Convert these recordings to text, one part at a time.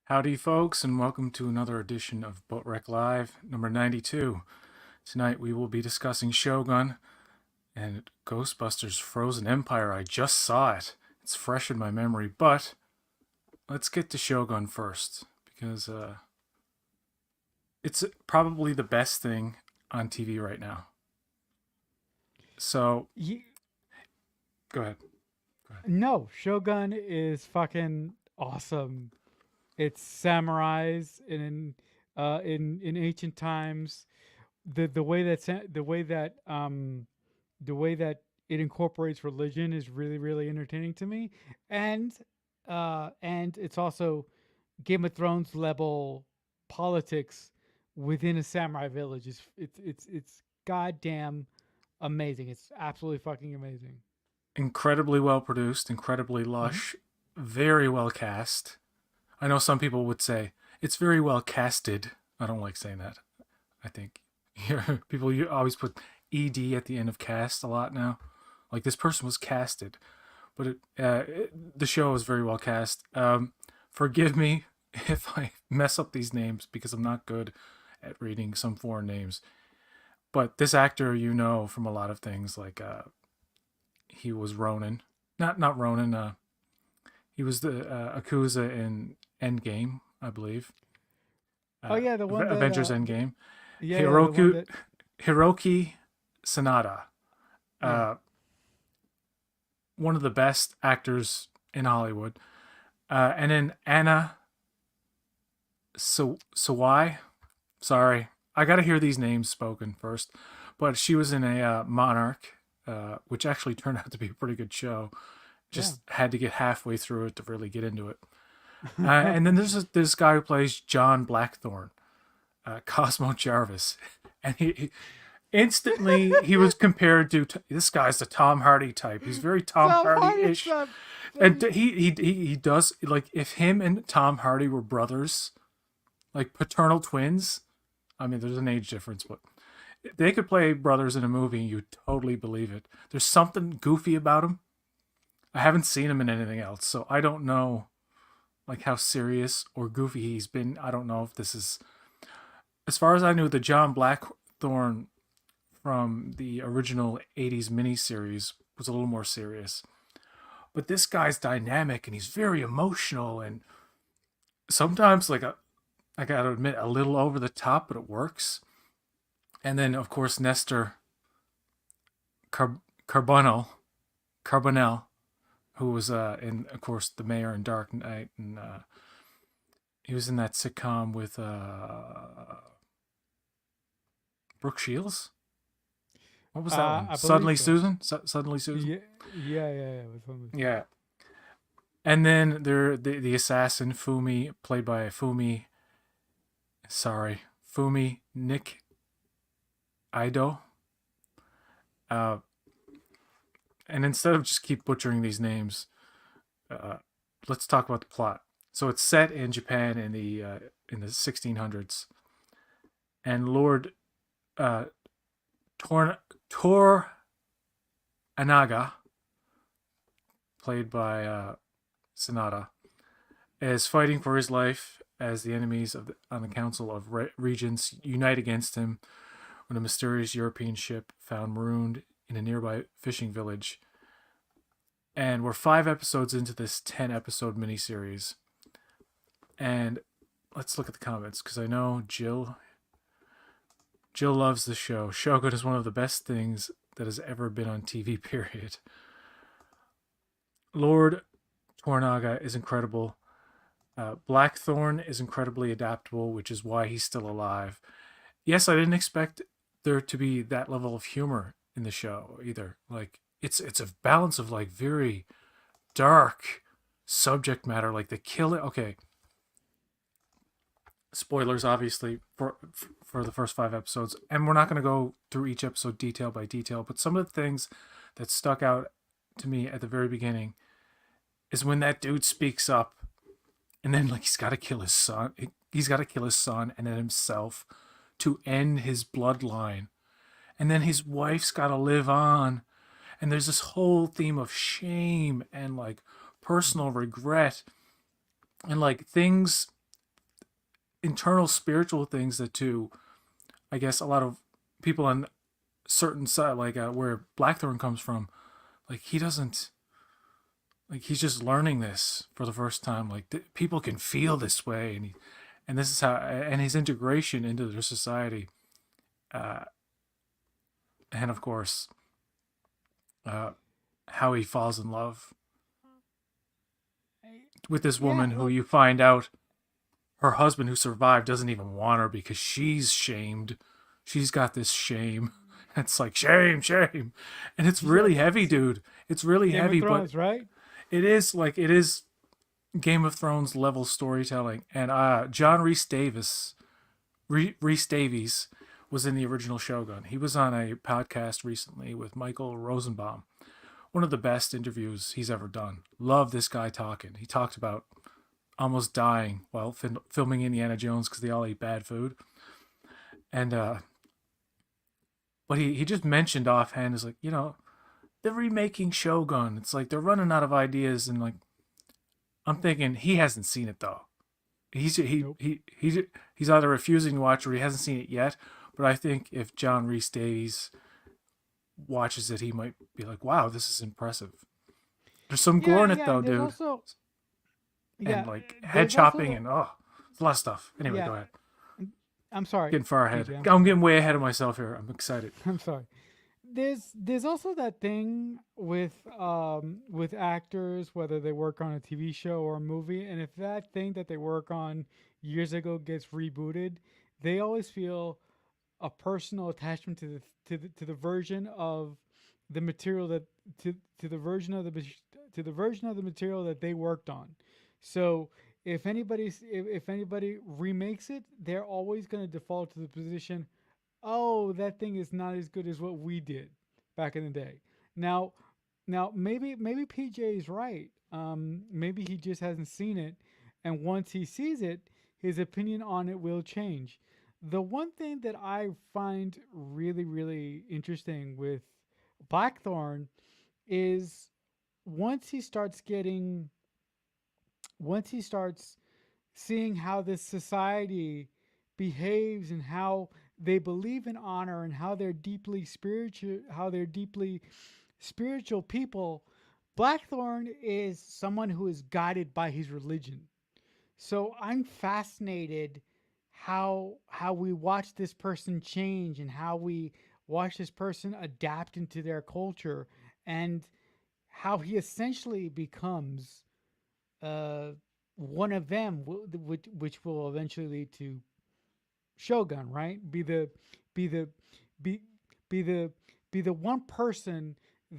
Howdy, folks, and welcome to another edition of Boatrek Live, number 92. Tonight we will be discussing Shogun and Ghostbusters Frozen Empire. I just saw it. It's fresh in my memory, but let's get to Shogun first, because it's probably the best thing on TV right now. So, Ye- go ahead. Go ahead. no, Shogun is fucking awesome. It's samurais in ancient times. The way that the way that it incorporates religion is really entertaining to me, and and it's also Game of Thrones level politics within a samurai village. It's goddamn amazing. It's absolutely fucking amazing. Incredibly well produced, incredibly Hmm. lush, very well cast. I know some people would say it's very well casted. I don't like saying that. I think people you always put ed at the end of cast a lot now. Like this person was casted, but the show is very well cast. Forgive me if I mess up these names because I'm not good at reading some foreign names. But this actor, from a lot of things, like he was Ronan, not Ronan. He was the Akuza in Endgame, I believe. Oh yeah, the one that Avengers Endgame. yeah, the one Hiroku that Hiroki Sanada, yeah. uh, one of the best actors in Hollywood. And then Anna Sawai. Sorry, I got to hear these names spoken first. But she was in a Monarch, which actually turned out to be a pretty good show. Yeah. Just had to get halfway through it to really get into it. And then there's this guy who plays John Blackthorne, Cosmo Jarvis, and instantly he was compared to this guy's the Tom Hardy type. He's very Tom So Hardy funny ish, stuff. and he does like if him and Tom Hardy were brothers, like paternal twins. I mean, there's an age difference, but they could play brothers in a movie. And you totally believe it. There's something goofy about him. I haven't seen him in anything else, so I don't know like how serious or goofy he's been. I don't know if this is, as far as I knew, the John Blackthorne from the original 80s miniseries was a little more serious. But this guy's dynamic and he's very emotional and sometimes I gotta admit a little over the top, but it works. And then of course Nestor Carbonell, Carbonell, who was in of course the mayor in Dark Knight, and he was in that sitcom with Brooke Shields. What was that one? I believe so. Suddenly Susan. Yeah, yeah. With somebody. Yeah. And then there the assassin Fumi, played by Fumi Nick Ido. Uh, and instead of just keep butchering these names, uh, let's talk about the plot. So it's set in Japan in the 1600s, and Lord uh, Tor Anaga, played by Sonata, is fighting for his life as the enemies on the Council of Regents unite against him when a mysterious European ship found marooned in a nearby fishing village. And we're 5 episodes into this 10 episode miniseries. And let's look at the comments because I know Jill loves the show. Shogun is one of the best things that has ever been on TV, period. Lord Tornaga is incredible. Blackthorn is incredibly adaptable, which is why he's still alive. Yes, I didn't expect there to be that level of humor in the show either. Like it's a balance of like very dark subject matter, like the killing. Okay, spoilers obviously for the first 5 episodes, and we're not going to go through each episode detail by detail. But some of the things that stuck out to me at the very beginning is when that dude speaks up and then like he's got to kill his son. He's got to kill his son and then himself to end his bloodline. And then his wife's got to live on. And there's this whole theme of shame and like personal regret and like things. internal spiritual things that to, I guess, a lot of people on certain side, like where Blackthorn comes from, like he doesn't, like he's just learning this for the first time. Like people can feel this way, and this is how, and his integration into their society, uh, and of course, uh, how he falls in love with this Yeah, woman who look, you find out her husband who survived doesn't even want her because she's shamed. She's got this shame. It's like shame, shame, and it's yeah, really heavy, dude. It's really Game of heavy, but Thrones, right? it is Game of Thrones level storytelling. And John Rhys Davies was in the original Shogun. He was on a podcast recently with Michael Rosenbaum. One of the best interviews he's ever done. Love this guy talking. He talked about almost dying while filming Indiana Jones because they all ate bad food. And but he just mentioned offhand is like, they're remaking Shogun. It's like they're running out of ideas, and like I'm thinking he hasn't seen it though. Nope. He's either refusing to watch or he hasn't seen it yet. But I think if John Rhys Davies watches it, he might be like, "Wow, this is impressive." There's some gore Yeah, in it yeah, though, and there's dude, also and yeah, like head there's also chopping and it's a lot of stuff. Anyway, yeah. go ahead. I'm sorry, Getting far ahead. TJ. I'm I'm sorry. getting way ahead of myself here. I'm excited. I'm sorry. There's also that thing with actors, whether they work on a TV show or a movie, and if that thing that they work on years ago gets rebooted, they always feel a personal attachment to the version of the material that to the version of to the version of the material that they worked on. So if anybody remakes it, they're always going to default to the position, oh, that thing is not as good as what we did back in the day. Now, maybe PJ is right. Maybe he just hasn't seen it, and once he sees it, his opinion on it will change. The one thing that I find really really interesting with Blackthorn is once he starts getting once he starts seeing how this society behaves and how they believe in honor and how they're deeply spiritual people. Blackthorn is someone who is guided by his religion. So I'm fascinated how we watch this person change and how we watch this person adapt into their culture and how he essentially becomes uh, one of them, which will eventually lead to Shogun, right? Be the be be the be the one person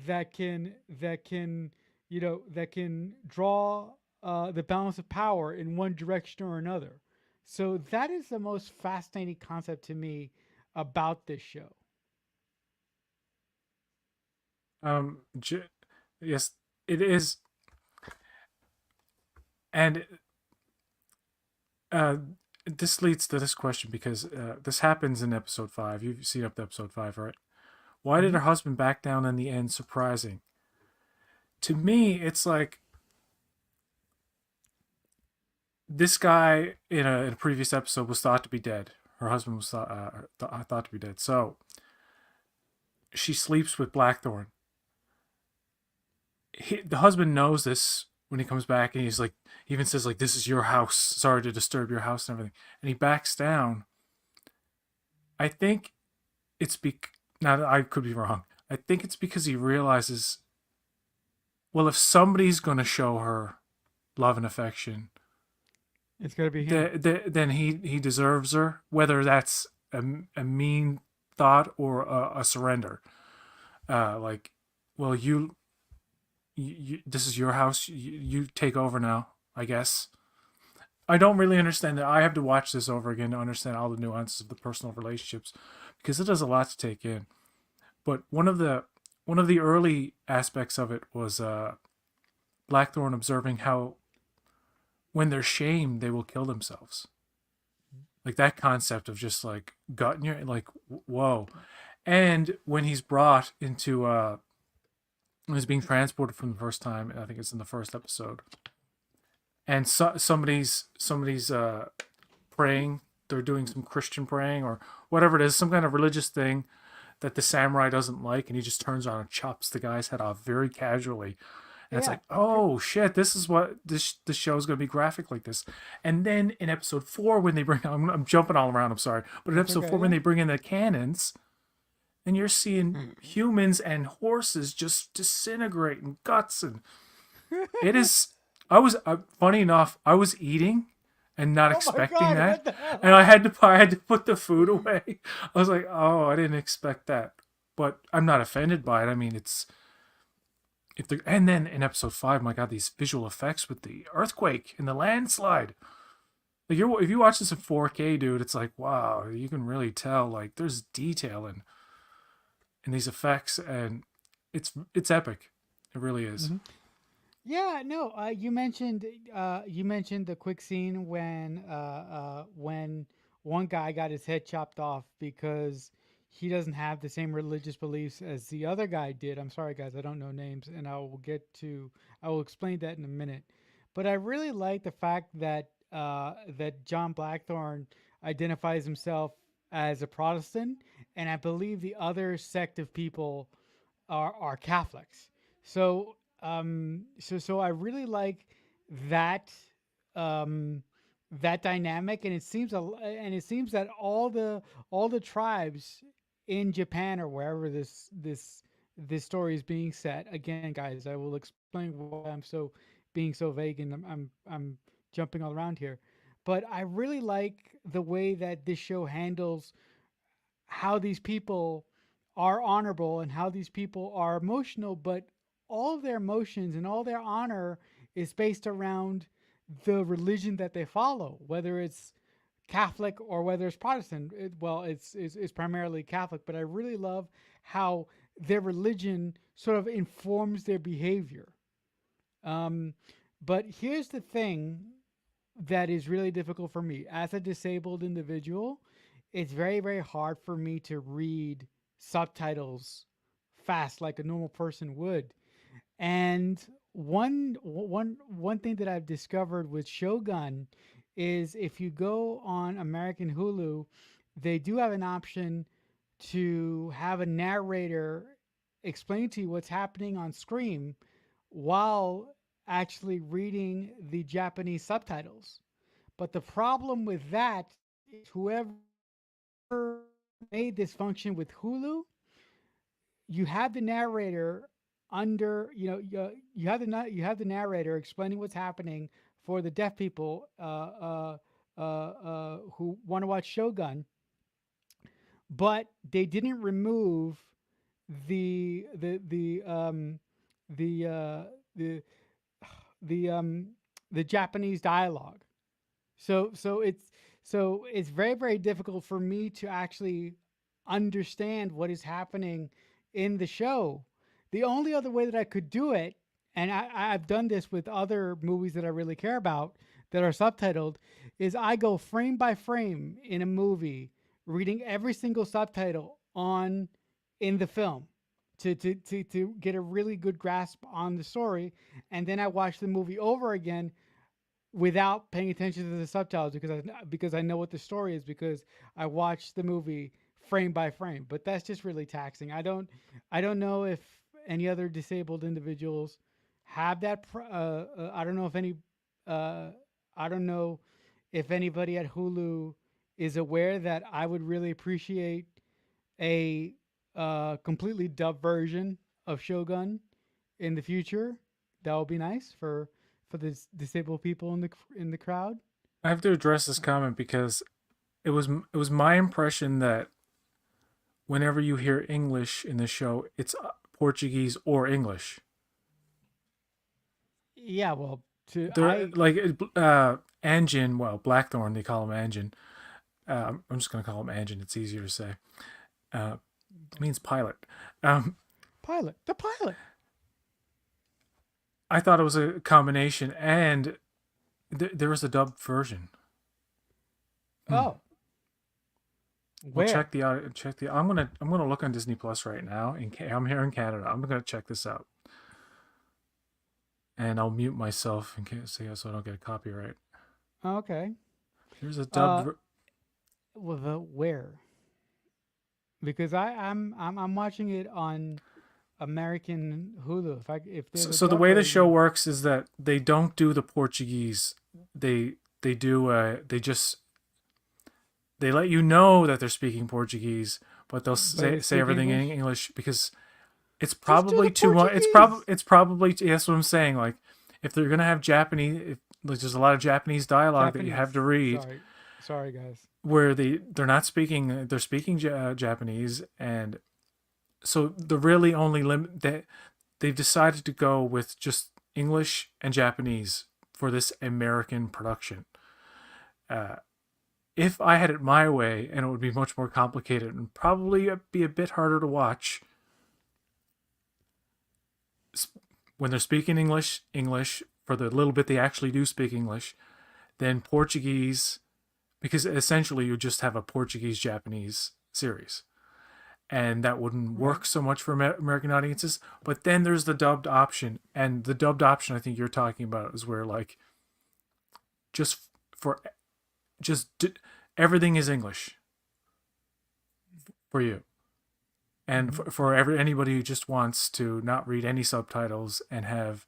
that can that can draw the balance of power in one direction or another. So that is the most fascinating concept to me about this show. Um, yes, it is, and uh, this leads to this question because this happens in episode 5. You've seen up to episode 5, right? Why did Hmm. her husband back down in the end? Surprising to me. It's like this guy in a previous episode was thought to be dead. Her husband was thought to be dead. So she sleeps with Blackthorn. The husband knows this when he comes back, and he's like, he even says like, "This is your house. Sorry to disturb your house and everything." And he backs down. I think it's now I could be wrong. I think it's because he realizes, well, if somebody's gonna show her love and affection, It's gonna be him. then he deserves her, whether that's a mean thought or a surrender. Like, well, this is your house. You take over now, I guess. I don't really understand that. I have to watch this over again to understand all the nuances of the personal relationships because it does a lot to take in. But one of the early aspects of it was Blackthorn observing how when they're shamed, they will kill themselves. Like that concept of just like gut in your like whoa. And when he's brought into when he's being transported from the first time, and I think it's in the first episode, and somebody's praying. They're doing some Christian praying or whatever it is, some kind of religious thing that the samurai doesn't like, and he just turns around and chops the guy's head off very casually. And it's Yeah. like, oh shit, this is what this show is going to be graphic like this. And then in episode 4, when they bring, I'm jumping all around, I'm sorry, but in That's episode okay, 4, when yeah. they bring in the cannons, and you're seeing humans and horses just disintegrate and guts, and it is. I was funny enough, I was eating and not Oh my expecting God, that, what the hell? and I had to put the food away. I was like, oh, I didn't expect that, but I'm not offended by it. I mean, it's if the and then in episode 5, my God, these visual effects with the earthquake and the landslide. Like if you watch this in 4K, dude, it's like wow, you can really tell like there's detail in these effects, and it's epic. It really is. Mhm. Yeah, no. You mentioned the quick scene when one guy got his head chopped off because he doesn't have the same religious beliefs as the other guy did. I'm sorry, guys, I don't know names, and I will explain that in a minute. But I really like the fact that that John Blackthorne identifies himself as a Protestant, and I believe the other sect of people are Catholics. So I really like that um, that dynamic, and it seems that all the tribes in Japan or wherever this story is being set. Again, guys, I will explain why I'm so being so vague and I'm jumping all around here. But I really like the way that this show handles how these people are honorable and how these people are emotional, but all of their emotions and all their honor is based around the religion that they follow, whether it's Catholic or whether it's Protestant. It's primarily Catholic, but I really love how their religion sort of informs their behavior. Um, but here's the thing that is really difficult for me as a disabled individual. It's very, very hard for me to read subtitles fast like a normal person would. And one thing that I've discovered with Shogun is if you go on American Hulu, they do have an option to have a narrator explain to you what's happening on screen while actually reading the Japanese subtitles. But the problem with that is whoever made this function with Hulu, you have the narrator under, you have the narrator explaining what's happening for the deaf people who want to watch Shogun, but they didn't remove the the the um the uh the the the Japanese dialogue. So it's very, very difficult for me to actually understand what is happening in the show. The only other way that I could do it, and I've done this with other movies that I really care about that are subtitled, is I go frame by frame in a movie, reading every single subtitle on in the film to get a really good grasp on the story, and then I watch the movie over again without paying attention to the subtitles because I know what the story is because I watched the movie frame by frame. But that's just really taxing. I don't know if any other disabled individuals have that. I don't know if any. Uh, I don't know if anybody at Hulu is aware that I would really appreciate a completely dubbed version of Shogun in the future. That would be nice for the disabled people in the crowd. I have to address this comment because it was my impression that whenever you hear English in the show, it's Portuguese or English. Yeah, well, to They're I like Anjin, well, Blackthorn, they call him Anjin. I'm just gonna call him Anjin. It's easier to say. It means pilot. Um, the pilot. I thought it was a combination, and there was a dubbed version. Hmm. Oh, Well, where? check the. I'm gonna look on Disney Plus right now. I'm here in Canada. I'm gonna check this out, and I'll mute myself in case so I don't get a copyright. Okay. There's a dubbed. Uh, well, the where? Because I'm watching it on American Hulu. If there's So, a so the dub way the show version, works is that they don't do the Portuguese. They do. They just they let you know that they're speaking Portuguese, but they'll but they say speak everything in English. English because it's Just do probably the too much. Portuguese. It's probably that's what I'm saying. Like if they're gonna have Japanese, if, like, there's a lot of Japanese dialogue that you have to Japanese. read Sorry, guys. where they're not speaking. They're speaking Japanese, and so the really only limit that they've decided to go with just English and Japanese for this American production. Uh, if I had it my way, and it would be much more complicated and probably be a bit harder to watch when they're speaking English for the little bit they actually do speak English, then Portuguese, because essentially you just have a Portuguese Japanese series. And that wouldn't Right. work so much for American audiences. But then there's the dubbed option, and the dubbed option I think you're talking about is where like just for just everything is English for you, and Mm-hmm. for anybody who just wants to not read any subtitles and have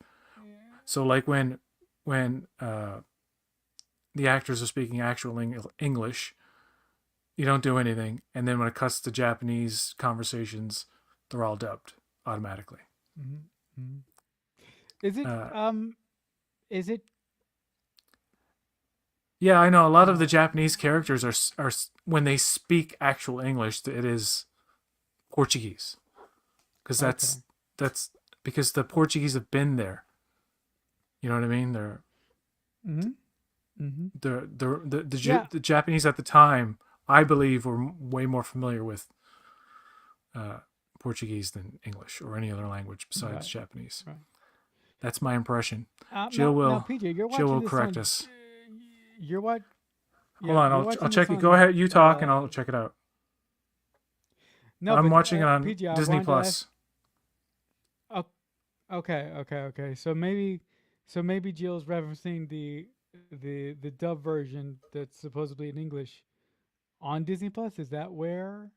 so like when the actors are speaking actual English, you don't do anything, and then when it cuts to Japanese conversations, they're all dubbed automatically. Mm-hmm. Mm-hmm. Is it Uh, um? Is it yeah, I know a lot of the uh? Japanese characters are when they speak actual English, it is Portuguese because Okay. that's because the Portuguese have been there. You know what I mean? Mm-hmm. Mm-hmm. The Yeah. the Japanese at the time, I believe, were way more familiar with uh, Portuguese than English or any other language besides Right. Japanese. Right. That's my impression. Now, Jill now, will PJ, you're Jill watching will this correct on. us. You're what? Hold Yeah, on, you're I'll watching check this it. Go on. ahead, you talk, and I'll check it out. No, I'm but watching it on PJ, I Disney wanted to ask. Plus. Oh, okay. So maybe Jill's referencing the dub version that's supposedly in English on Disney Plus. Is that where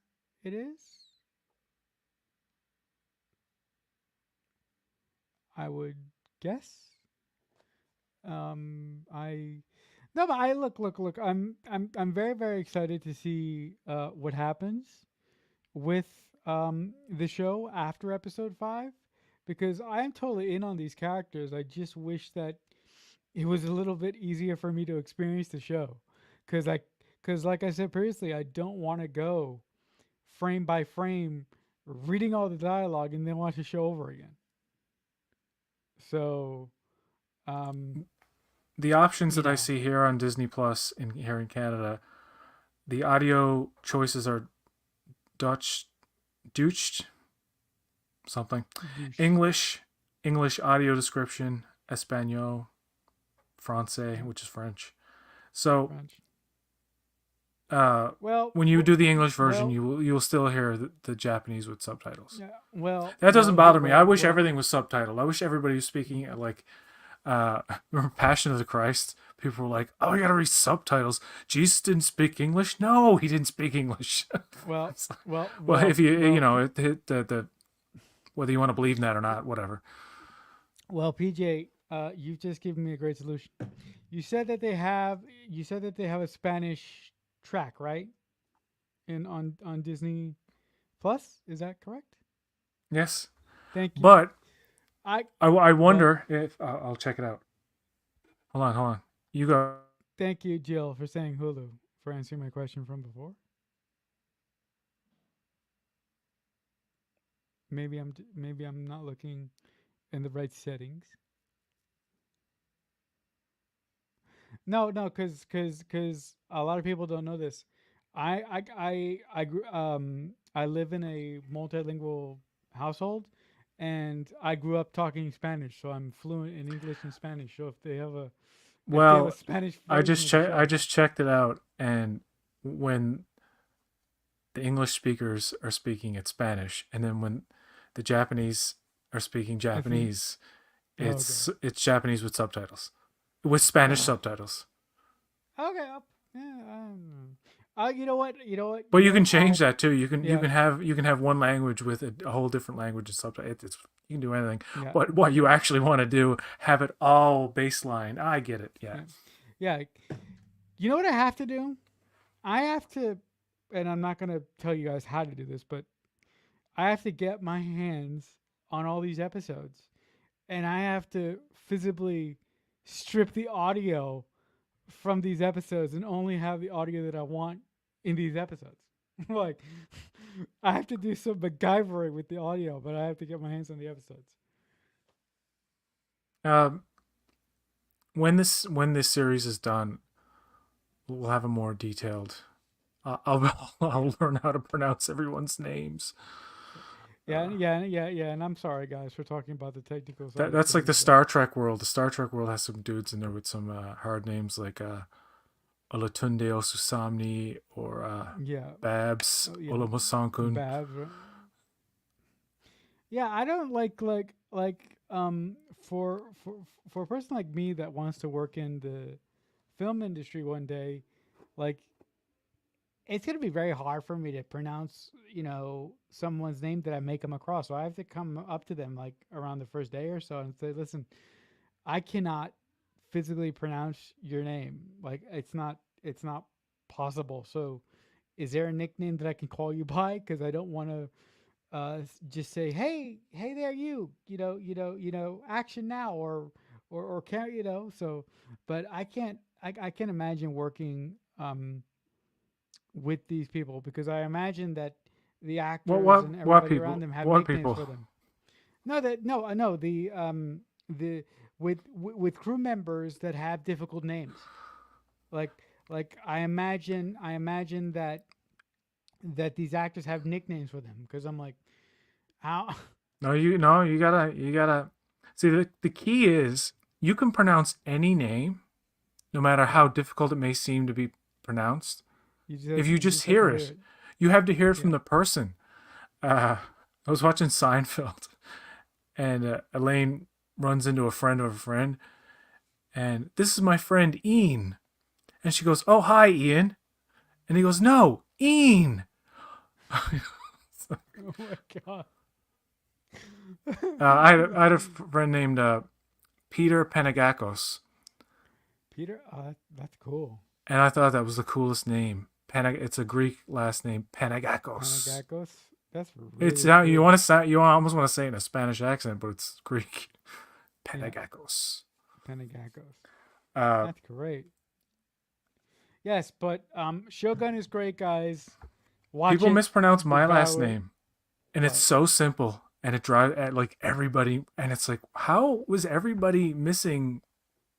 it is? I would guess. I no, but I look. I'm very excited to see what happens with the show after episode 5 because I am totally in on these characters. I just wish that it was a little bit easier for me to experience the show cuz like I said previously, I don't want to go frame by frame reading all the dialogue and then watch the show over again. So, um The options you that I know, see here on Disney Plus here in Canada, the audio choices are Dutch, Deutsch, something, douche English, English audio description, Espanol, Francais, yeah, which is French. So French. uh, Well, when you do the English version, well, you will still hear the Japanese with subtitles. yeah, That doesn't bother me. I wish well, everything was subtitled. I wish everybody was speaking like remember Passion of the Christ. People were like, "Oh, you gotta read subtitles." Jesus didn't speak English. No, he didn't speak English. well, Well, if you well, know the whether you want to believe in that or not, whatever. PJ, you've just given me a great solution. You said that they have a Spanish track, right? In on Disney Plus, is that correct? Yes, Thank you. but I I well, wonder if I'll check it out. Hold on. You go. thank you, Jill, for saying Hulu for answering my question from before. Maybe I'm not looking in the right settings. No, because a lot of people don't know this. I live in a multilingual household, and I grew up talking Spanish, so I'm fluent in English and Spanish. So if they have a Well, Spanish version of the I show, just checked it out, and when the English speakers are speaking, it's Spanish, and then when the Japanese are speaking I think Japanese, okay, it's Japanese with subtitles, with Spanish uh, subtitles. okay, I don't know. You know what? You know what? But You you know can what? change that too. You can Yeah, have one language with a whole different language and subtitle. You can do anything. yeah, But what you actually want to do, have it all baseline. I get it. Yeah. yeah, yeah. You know what I have to do? I have to, and I'm not gonna tell you guys how to do this, but I have to get my hands on all these episodes, and I have to physically strip the audio from these episodes and only have the audio that I want in these episodes. Like, I have to do some MacGyvering with the audio, but I have to get my hands on the episodes. Um, when this series is done, we'll have a more detailed. I'll learn how to pronounce everyone's names. Yeah, yeah. And I'm sorry, guys, for talking about the technical side of That's like the things. Star Trek world. The Star Trek world has some dudes in there with some hard names like Olatunde Osusamni or Yeah, Babs oh, yeah, Olomosankun. Babs. Yeah, I don't for a person like me that wants to work in the film industry one day, like it's gonna be very hard for me to pronounce, someone's name that I may come across. So I have to come up to them like around the first day or so and say, "Listen, I cannot physically pronounce your name. Like it's not possible. So is there a nickname that I can call you by? Because I don't want to just say, hey there, action now, or can't, so, but I can't imagine working with these people because I imagine that the actors and What everybody around people? them have What nicknames people? for them. No, that no, no, the with crew members that have difficult names, like I imagine that these actors have nicknames for them because I'm like, how? No, you gotta see the key is you can pronounce any name, no matter Yeah. how difficult it may seem to be pronounced. If you You just just have to hear hear it, it. you have to hear it from Yeah. the person. I was watching Seinfeld, and Elaine runs into a friend of a friend, and this is my friend Ian, and she goes, "Oh hi, Ian," and he goes, "No, Ian." Oh my god. I had a friend named Peter Panagakos, Peter, that's cool. and I thought that was the coolest name. It's a Greek last name, Panagakos. Panagakos. That's It's really not you cool. want to say you almost want to say it in a Spanish accent, but it's Greek. Yeah, Panagakos. Panagakos. Uh, That's great. Yes, but Shogun is great, guys. Watch People it, mispronounce my last devour it. name, and it's What? so simple, and it drives at like everybody, and it's like, how was everybody missing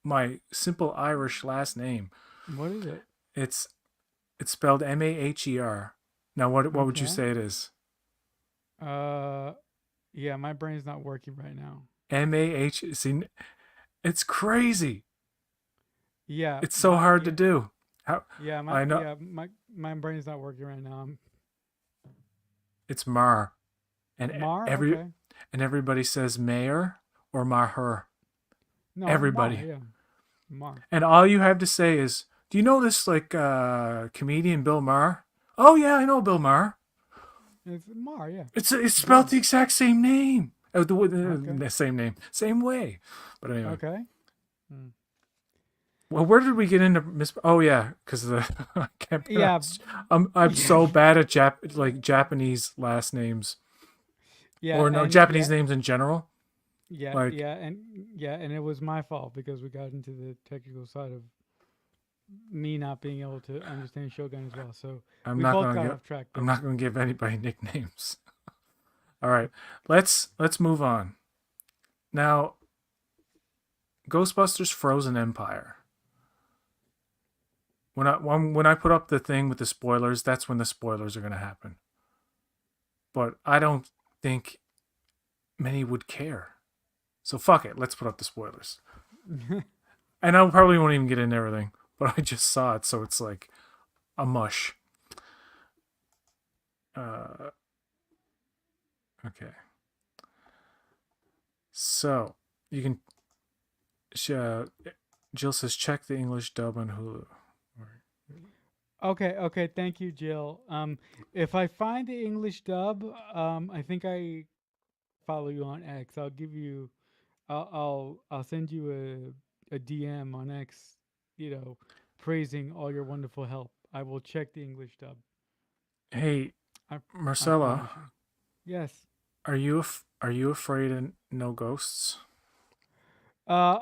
my simple Irish last name? What is it? It's it's spelled Maher. Now, what would you Okay. say it is? Uh, yeah, my brain's not working right now. Mah. See, it's crazy. Yeah, It's so hard to do. How I know my brain's not working right now. I'm it's Mar, and Mar. Okay. everybody says Mayor or Maher. No, Mar. Everybody, Yeah, Mar. and all you have to say is, "Do you know this like comedian Bill Maher?" Oh yeah, I know Bill Maher. It's Mar. Yeah. It's spelled Bill. the exact same name. Okay. The same name, same way. But anyway, Okay. Hmm. well, where did we get into Oh yeah, because the I can't Yeah. pronounce. I'm so bad at Japanese last names Yeah. or no And Japanese yeah. names in general. Yeah. Like And it was my fault because we got into the technical side of me not being able to understand Shogun as well. So I'm we not both gonna got get off track I'm there. not gonna give anybody nicknames. All right, let's move on now. Ghostbusters Frozen Empire. When I put up the thing with the spoilers, that's when the spoilers are gonna happen. But I don't think many would care. So fuck it. Let's put up the spoilers. And I probably won't even get into everything, but I just saw it, so it's like a mush. Uh, okay. So you can. Jill says check the English dub on Hulu. Okay. Thank you, Jill. If I find the English dub, I think I follow you on X. I'll give you. I'll send you a DM on X. You know, praising all your wonderful help. I will check the English dub. Hey, I I Marcella, promise you. Yes. are you afraid of no ghosts? Uh.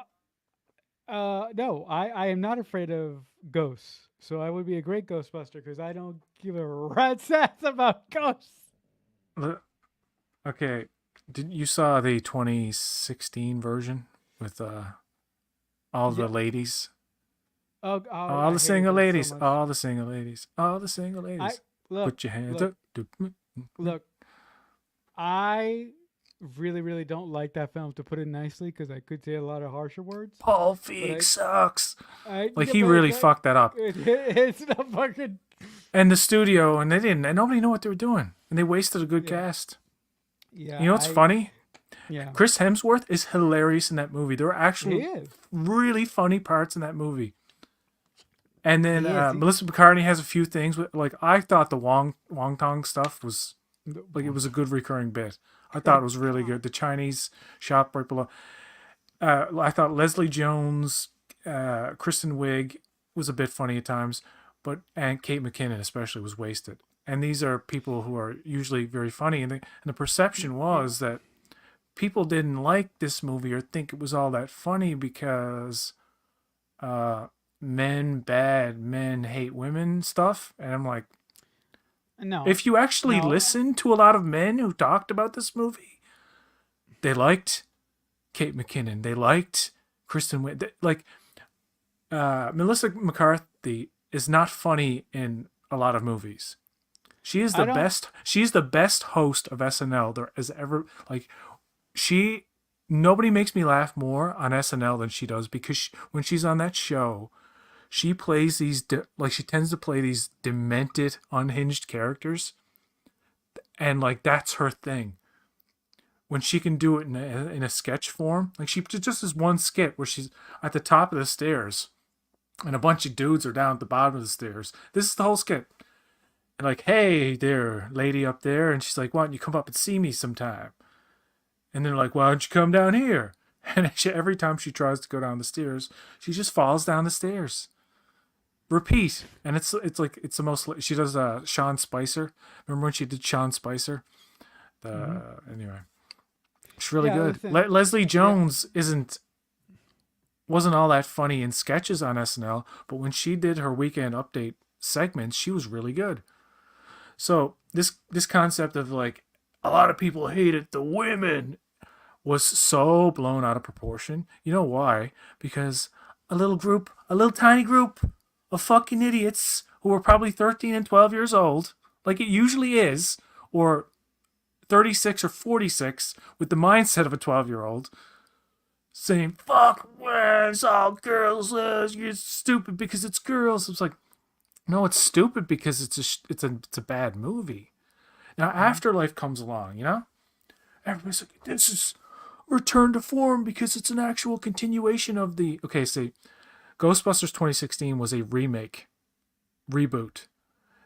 No. I am not afraid of ghosts. So I would be a great Ghostbuster because I don't give a rat's ass about ghosts. L- Okay, did you saw the 2016 version with all Yeah. the ladies? Oh, All I the hated single that so ladies, much. all the single ladies, all the single I ladies. look, Put your hands look, up. look. I really don't like that film to put it nicely because I could say a lot of harsher words. Paul But Feig sucks. I Like yeah, he but really fucked that up. it's not fucking And the studio, and they didn't, and nobody knew what they were doing, and they wasted a good yeah, cast. yeah. You know what's funny? Yeah, Chris Hemsworth is hilarious in that movie. There are he actual is, really funny parts in that movie. And then he is. Melissa McCartney has a few things. Like I thought the Wong Tong stuff was like it Wong was a good recurring bit. I thought Good it was really God. good. The Chinese shop right below. I thought Leslie Jones, Kristen Wiig was a bit funny at times, but and Kate McKinnon especially was wasted. And these are people who are usually very funny, and the perception Yeah, was that people didn't like this movie or think it was all that funny because uh, men hate women stuff. And I'm like, no, if you actually no. listen to a lot of men who talked about this movie, they liked Kate McKinnon. They liked Kristen Wiig. Like Melissa McCarthy is not funny in a lot of movies. She is the I don't. best. She's the best host of SNL there has ever. Like she, nobody makes me laugh more on SNL than she does because when she's on that show, she plays these like she tends to play these demented, unhinged characters, and like that's her thing. When she can do it in a sketch form, like she just has one skit where she's at the top of the stairs and a bunch of dudes are down at the bottom of the stairs. This is the whole skit. And like, hey there, lady up there, and she's like, why don't you come up and see me sometime? And they're like, why don't you come down here? And every time she tries to go down the stairs, she just falls down the stairs. Repeat, and it's like it's the most. She does Sean Spicer. Remember when she did Sean Spicer? Hmm. Anyway, it's really Yeah, good. listen. Leslie Yeah, Jones wasn't all that funny in sketches on SNL, but when she did her weekend update segments, she was really good. So this concept of like a lot of people hated the women was so blown out of proportion. You know why? Because a little tiny group of fucking idiots who were probably 13 and 12 years old, like it usually is, or 36 or 46 with the mindset of a 12-year-old, saying, fuck, it's all girls, you're stupid because it's girls. It's like, no, it's stupid because it's a bad movie. Now, mhm. Afterlife comes along, you know? Everybody's like, this is return to form because it's an actual continuation of the. Okay, see, Ghostbusters 2016 was a remake, reboot.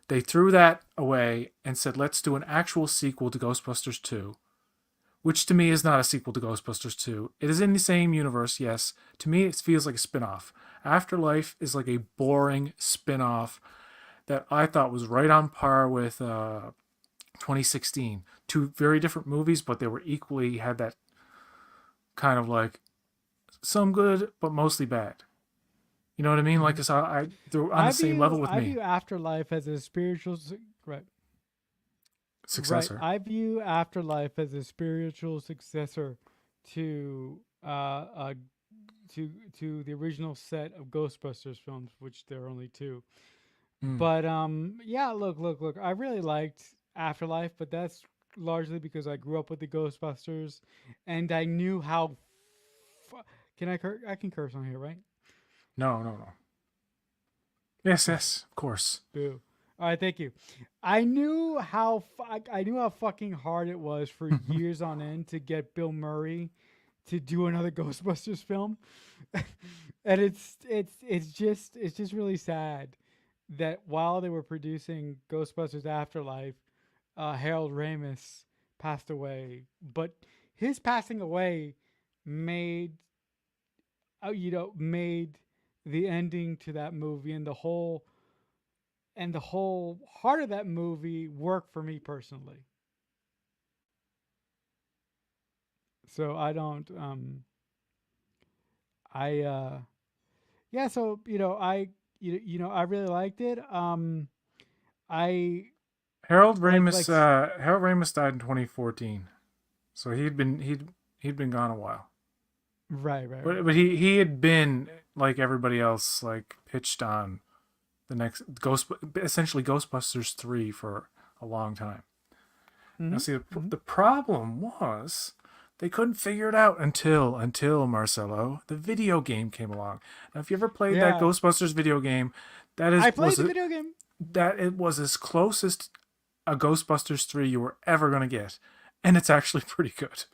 They threw that away and said, let's do an actual sequel to Ghostbusters 2, which to me is not a sequel to Ghostbusters 2. It is in the same universe, yes. To me, it feels like a spin off. Afterlife is like a boring spin off that I thought was right on par with 2016. Two very different movies, but they were equally had that kind of like some good, but mostly bad. You know what I mean? Like it's they're on the same level with I me. view Afterlife as a right. Right. Successor. I view Afterlife as a spiritual successor to to the original set of Ghostbusters films, which there are only two. Mm. But yeah, look. I really liked Afterlife, but that's largely because I grew up with the Ghostbusters, and I knew how. Fu- can I I can curse on here, right? No, no, no. Yes, yes, of course. Boo. All right, thank you. I knew how I knew how fucking hard it was for years on end to get Bill Murray to do another Ghostbusters film, and it's just really sad that while they were producing Ghostbusters Afterlife, Harold Ramis passed away. But his passing away made made the ending to that movie and the whole heart of that movie work for me personally. So I don't I yeah, so I really liked it. I like Harold Ramis died in 2014, so he'd been gone a while. right. But he had been like everybody else, like pitched on the next essentially Ghostbusters 3 for a long time. Now, Mhm. see, Mhm. the problem was they couldn't figure it out until Marcelo, the video game came along. Now, if you ever played that Yeah. Ghostbusters video game, I played the video game. that it was as closest a Ghostbusters 3 you were ever gonna get, and it's actually pretty good.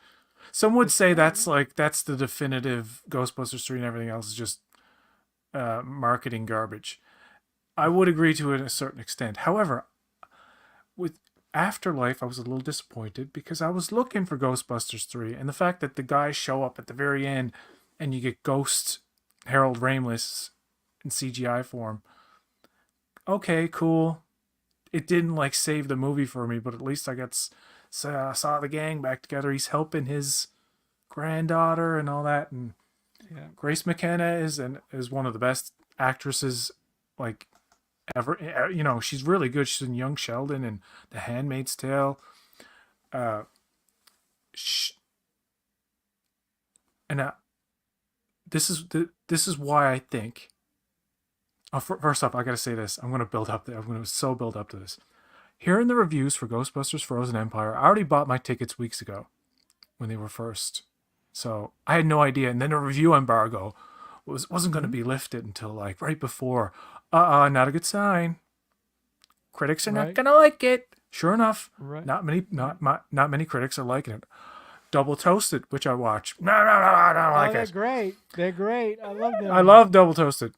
Some would It's say great. Yeah. that's the definitive Ghostbusters 3, and everything else is just marketing garbage. I would agree to it a certain extent. However, with Afterlife, I was a little disappointed because I was looking for Ghostbusters 3, and the fact that the guys show up at the very end and you get Ghost Harold Ramis in CGI form. Okay, cool. It didn't like save the movie for me, but at least I got saw the gang back together. He's helping his granddaughter and all that, and Yeah. Grace McKenna is one of the best actresses like ever. You know, she's really good. She's in Young Sheldon and The Handmaid's Tale. Uh, sh- and this is why I think. First off, I gotta say this. I'm gonna build up. I'm gonna so build up to this. Hearing the reviews for Ghostbusters Frozen Empire, I already bought my tickets weeks ago when they were first. So I had no idea. And then a review embargo wasn't going to Mhm. be lifted until like right before. Not a good sign. Critics are not Right. going to like it. Sure enough, Right. Right. not many critics are liking it. Double Toasted, which I watch. No, I don't Oh, like they're it. great. They're great. I love I them. love Double Toasted.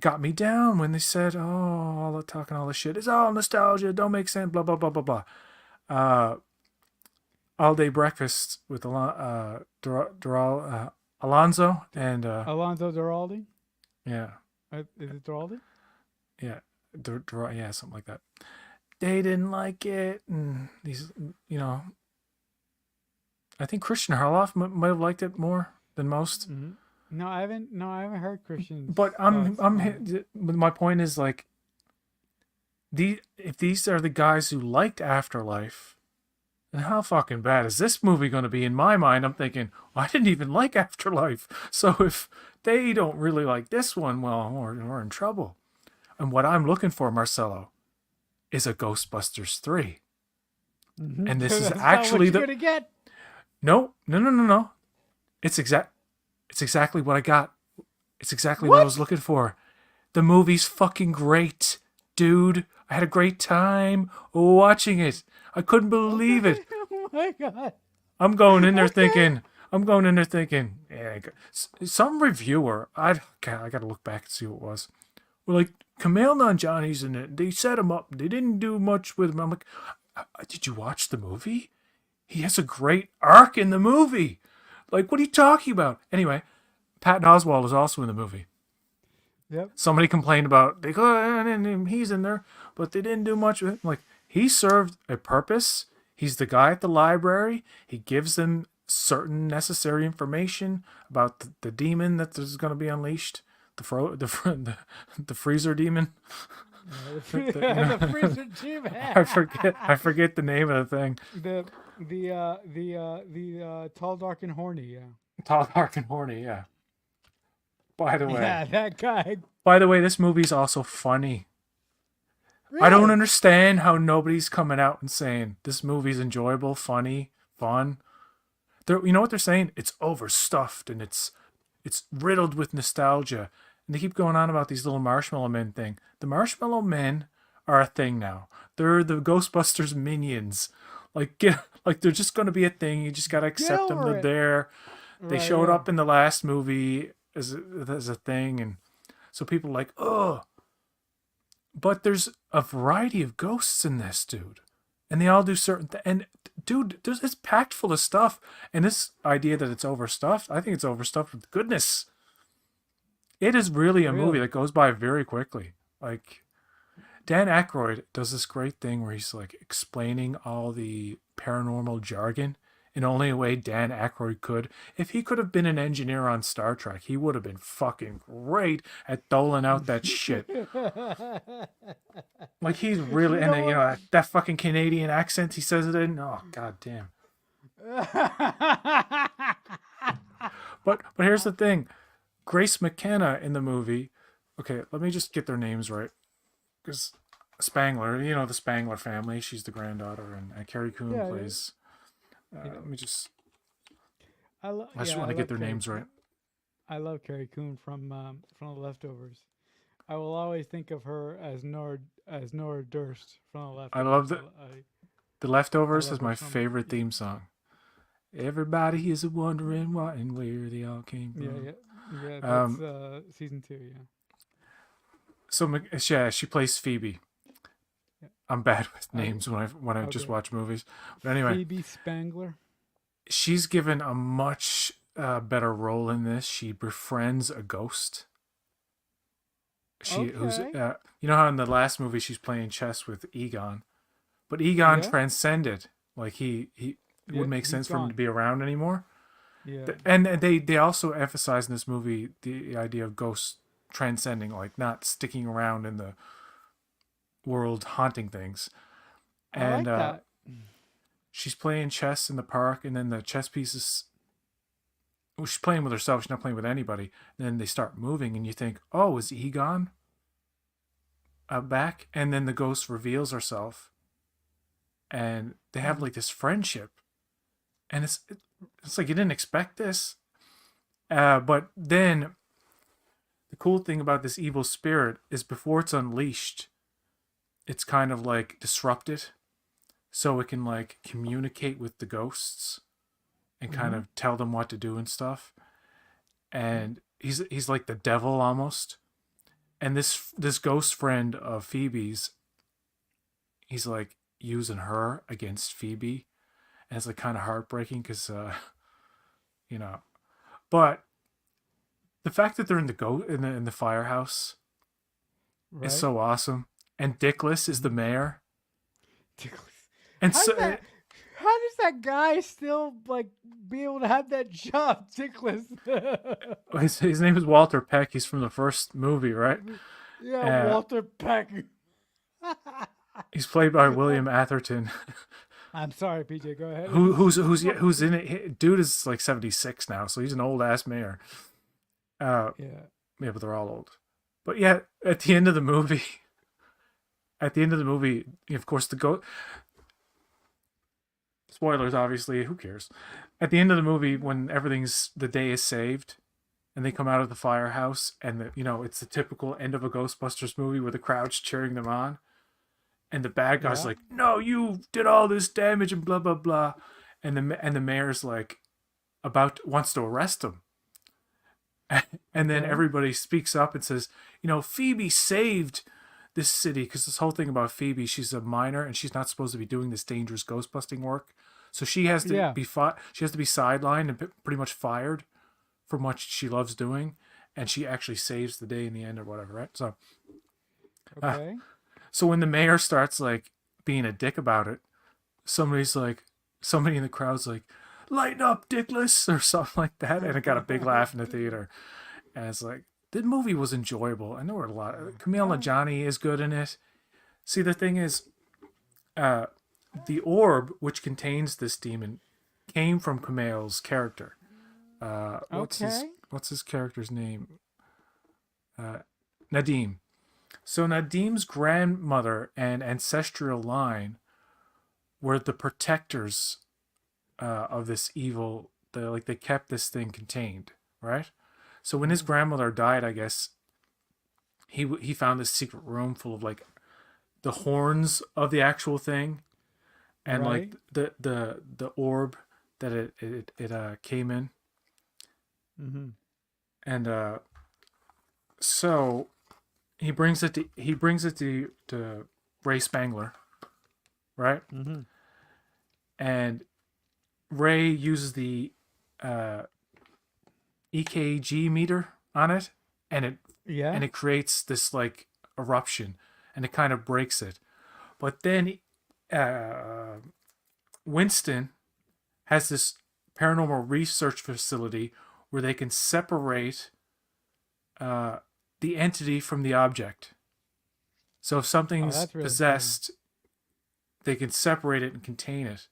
Got me down when they said, "Oh, all the talking, all this shit. It's all nostalgia. Don't make sense." Blah blah blah blah blah. Uh, All Day Breakfast with Alonzo and Alonzo Duralde. yeah, Is it Duralde? yeah, yeah, something like that. They didn't like it, and these, you know, I think Christian Harloff might have liked it more than most. Hmm. No, I haven't. No, I haven't heard Christian's But thoughts on it. my point is like if these are the guys who liked Afterlife, then how fucking bad is this movie going to be? In my mind, I'm thinking, well, I didn't even like Afterlife, so if they don't really like this one, well, we're in trouble. And what I'm looking for, Marcelo, is a Ghostbusters 3. And this is That's not actually what you're the gonna get. no. It's it's exactly what I got. It's exactly what I was What? looking for. The movie's fucking great, dude. I had a great time watching it. I couldn't believe it. Okay. Oh my god. I'm going in there Okay. thinking, yeah, some reviewer, I got to look back and see what it was. Well, like, Kumail Nanjiani's in it. They set him up. They didn't do much with him. I'm like, did you watch the movie? He has a great arc in the movie. Like, what are you talking about? Anyway, Patton Oswalt is also in the movie. Yep. Somebody complained about he's in there, but they didn't do much with him. Like, he served a purpose. He's the guy at the library. He gives them certain necessary information about the demon that is going to be unleashed, the freezer demon. The freezer gym. I forget the name of the thing. the the tall, dark, and horny. Yeah. Tall, dark, and horny. Yeah. By the way, Yeah, that guy. this movie's also funny. I don't Really? understand how nobody's coming out and saying this movie's enjoyable, funny, fun. You know what they're saying? It's overstuffed and it's riddled with nostalgia. And they keep going on about these little marshmallow men thing. The marshmallow men are a thing now. They're the Ghostbusters minions. Like they're just going to be a thing. You just got to Get accept them. over They're it. there. They Right. showed Yeah. up in the last movie as a thing, and so people are like, oh, but there's a variety of ghosts in this, dude, and they all do and dude, it's packed full of stuff. And this idea that it's overstuffed, I think it's overstuffed with goodness. It is really a movie Really? that goes by very quickly. Like, Dan Aykroyd does this great thing where he's like explaining all the paranormal jargon in only a way Dan Aykroyd could. If he could have been an engineer on Star Trek, he would have been fucking great at doling out that shit. Like, he's really, You and know then, what? that fucking Canadian accent he says it in. Oh, god damn. But here's the thing. Grace McKenna in the movie. Okay, let me just get their names right. Because Spangler, the Spangler family, she's the granddaughter, and Carrie Coon Yeah, plays. you know, Let me just. I just yeah, want I to get love their Carrie names right. Coon. I love Carrie Coon from The Leftovers. I will always think of her as Nora Durst from The I love Leftovers. the I Leftovers love is her my so much. favorite Yeah, theme song. Everybody is wondering what and where they all came yeah, from. yeah, yeah. That's Um, season 2. Yeah, so yeah, she plays Phoebe. yeah. I'm bad with I names when I just okay. watch movies, but anyway, Phoebe Spangler. she's given a much better role in this. She befriends a ghost. She who's Okay. how in the last movie she's playing chess with Egon, but Egon Yeah, transcended. Like, he it yeah. wouldn't make He's sense for him to gone. be around anymore. Yeah. And they also emphasize in this movie the idea of ghosts transcending, like not sticking around in the world haunting things. I And like that. she's playing chess in the park, and then the chess pieces. Well, she's playing with herself. She's not playing with anybody. And then they start moving, and you think, "Oh, is Egon back?" And then the ghost reveals herself, and they have Mhm. like this friendship, and it's like you didn't expect this. But then the cool thing about this evil spirit is before it's unleashed, it's kind of like disrupted, so it can like communicate with the ghosts and kind Mhm. of tell them what to do and stuff. And he's like the devil almost. And this ghost friend of Phoebe's, he's like using her against Phoebe, and it's like kind of heartbreaking because you know. But the fact that they're in the firehouse is Right. so awesome. And Dickless is the Mhm. mayor, Tickles. and How so does that? How does that guy still like be able to have that job, Tickles? his name is Walter Peck. He's from the first movie, right? Yeah, Uh, Walter Peck. he's played by William Atherton, I'm sorry, PJ. Go ahead. who's in it. Dude is like 76 now, so he's an old ass mayor. Uh, Yeah. yeah, but they're all old. But yeah, at the end of the movie, of course, spoilers, obviously, who cares? At the end of the movie, when the day is saved, and they come out of the firehouse, and it's the typical end of a Ghostbusters movie where the crowd's cheering them on, and the bad guy's Yeah. like, "No, you did all this damage," and blah blah blah, and the mayor's like wants to arrest him, and then Okay. everybody speaks up and says, Phoebe saved this city, because this whole thing about Phoebe, she's a minor and she's not supposed to be doing this dangerous ghost busting work, so she has to Yeah. be sidelined and pretty much fired from what she loves doing, and she actually saves the day in the end or whatever, right? Uh, Okay. so when the mayor starts like being a dick about it, somebody in the crowd's like, "Lighten up, Dickless," or something like that, and it got a big laugh in the theater. And it's like, the movie was enjoyable, and there were a lot. Camille Uh, Najani is good in it. See, the thing is, uh, the orb which contains this demon came from Kumail's character. okay. What's his character's name? Uh, Nadim. So Nadim's grandmother and ancestral line were the protectors of this evil. They kept this thing contained, right? So when his Mhm. grandmother died, I guess he found this secret room full of like the horns of the actual thing, and like Right. the orb that it came in, Mhm. and so he brings it to Ray Spangler, right? Mm-hmm. And Ray uses the uh, EKG meter on it, and it Yeah. and it creates this like eruption, and it kind of breaks it. But then uh, Winston has this paranormal research facility where they can separate uh, the entity from the object. So if Oh, something's that's really cool. possessed, they can separate it and contain it.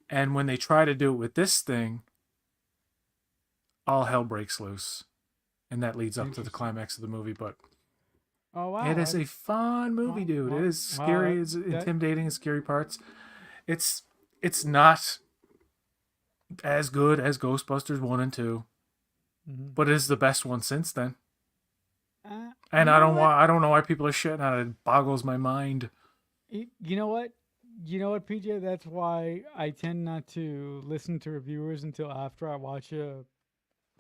And when they try to do it with this thing, all hell breaks loose. And that leads up to the Interesting. climax of the movie. But Oh it wow. is a fun movie, dude. It is Wow. scary. It's That. intimidating and scary parts. It's it's not as good as Ghostbusters 1 and 2, Mhm. but it is the best one since then. And You know what? I don't know why people are shitting on it. It boggles my mind. You know what? You know what, PJ? That's why I tend not to listen to reviewers until after I watch a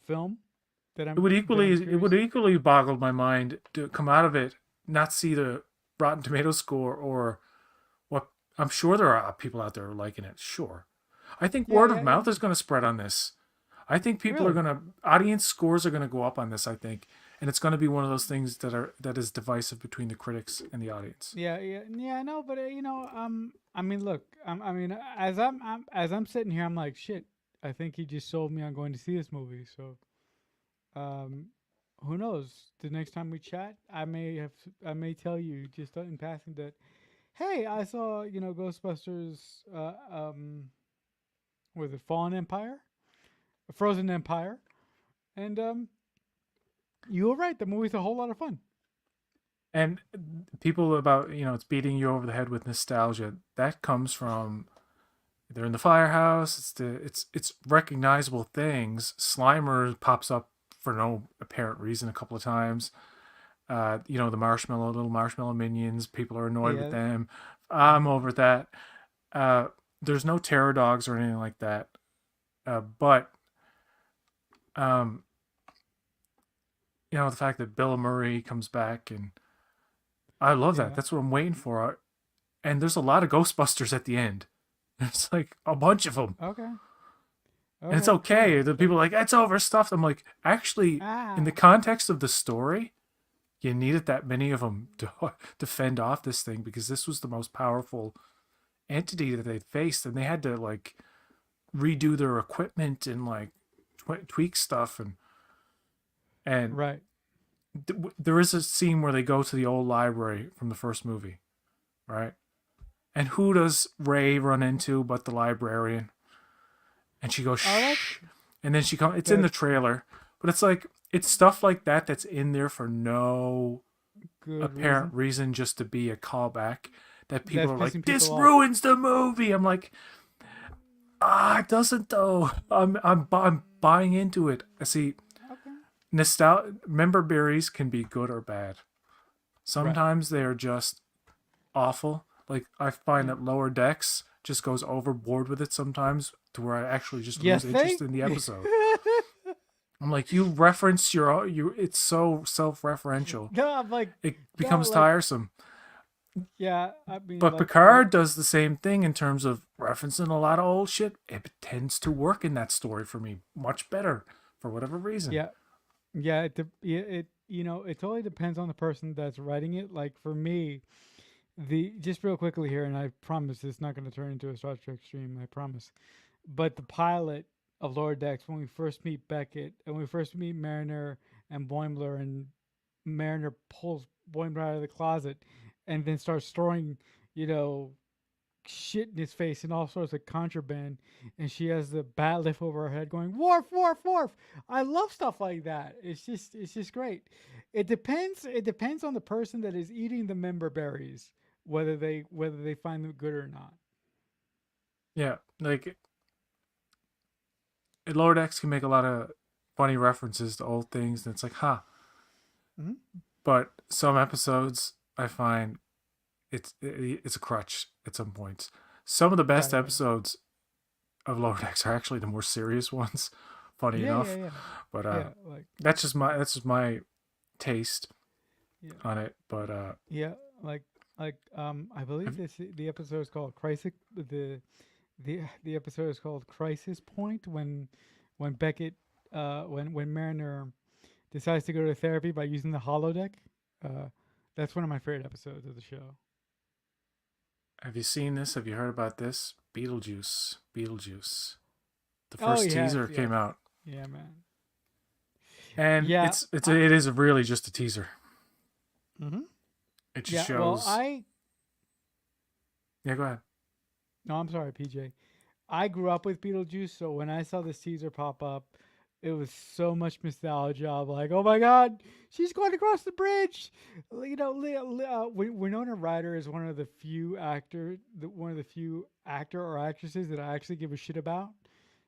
film that I'm It would curious. equally boggle my mind to come out of it, not see the Rotten Tomato score or what. I'm sure there are people out there liking it. Sure, I think Yeah, word of yeah, yeah. mouth is going to spread on this. I think people are Really? going to audience scores are going to go up on this. I think, and it's going to be one of those things that is divisive between the critics and the audience. Yeah, yeah, yeah. No, but I mean, look, I mean, as I'm sitting here, I'm like, shit. I think he just sold me on going to see this movie. So, um, who knows? The next time we chat, I may tell you just in passing that, hey, I saw Ghostbusters. Was it Fallen Empire, Frozen Empire, and you were right. The movie's a whole lot of fun. And people about it's beating you over the head with nostalgia. That comes from they're in the firehouse. It's recognizable things. Slimer pops up for no apparent reason a couple of times. The little marshmallow minions. People are annoyed with Yeah. them. Hmm. I'm over that. Uh, there's no terror dogs or anything like that. But um, the fact that Bill Murray comes back, and I love that. Yeah. That's what I'm waiting for. And there's a lot of Ghostbusters at the end. It's like a bunch of them. Okay. And it's Okay. okay. The people are like, it's overstuffed. I'm like, actually, in the Ah. context of the story, you needed that many of them to fend off this thing because this was the most powerful entity that they faced. And they had to like redo their equipment and like tweak stuff. And Right. there is a scene where they go to the old library from the first movie, right? And who does Ray run into but the librarian? And she goes, Oh, that's shh. And then she comes, it's in the that's cool. trailer, but it's like, it's stuff like that that's in there for no Good apparent reason. reason, just to be a callback that people That's are like, pissing this people off. ruins the movie. I'm like, it doesn't though. I'm buying into it. I see, Okay. member berries can be good or bad. Right. Sometimes they are just awful. Like I find Yeah. that Lower Decks just goes overboard with it sometimes to where I actually just You lose interest think? in the episode. I'm like, you reference you. It's so self-referential. No, I'm like, It no, becomes like, tiresome. yeah. I mean, But like, what? Picard does the same thing in terms of referencing a lot of old shit. It tends to work in that story for me much better for whatever reason. Yeah. Yeah. It it totally depends on the person that's writing it. Like for me, the just real quickly here, and I promise it's not going to turn into a Star Trek stream. I promise. But the pilot of Lower Decks, when we first meet Beckett and we first meet Mariner and Boimler, and Mariner pulls Boimler out of the closet and then starts throwing, you know, shit in his face and all sorts of contraband, and she has the bat lift over her head going, Worf, Worf, Worf. I love stuff like that. It's just great. It depends on the person that is eating the member berries, whether they find them good or not. Yeah, like Lower Decks can make a lot of funny references to old things, and it's like, huh. Mm-hmm. But some episodes I find it's a crutch at some points. Some of the best Right, right. episodes of Lower Decks are actually the more serious ones. Funny Yeah, yeah, enough, yeah. but Yeah, like that's just my taste. Yeah. on it, but Yeah. Like I believe have- this the episode is called Crisis. The episode is called Crisis Point when Beckett when Mariner decides to go to therapy by using the holodeck. Uh, that's one of my favorite episodes of the show. have you seen this? Have you heard about this? Beetlejuice. Beetlejuice. The Oh first yes, teaser came yes. out, Yeah, man. and Yeah. it is really just a teaser. Mm-hmm. It just Yeah. Well, shows. Yeah, go ahead. no, I'm sorry, PJ. I grew up with Beetlejuice, so when I saw this teaser pop up, it was so much nostalgia. I'm like, oh my god, she's going across the bridge. You know, Winona Ryder is one of the few actor or actresses that I actually give a shit about.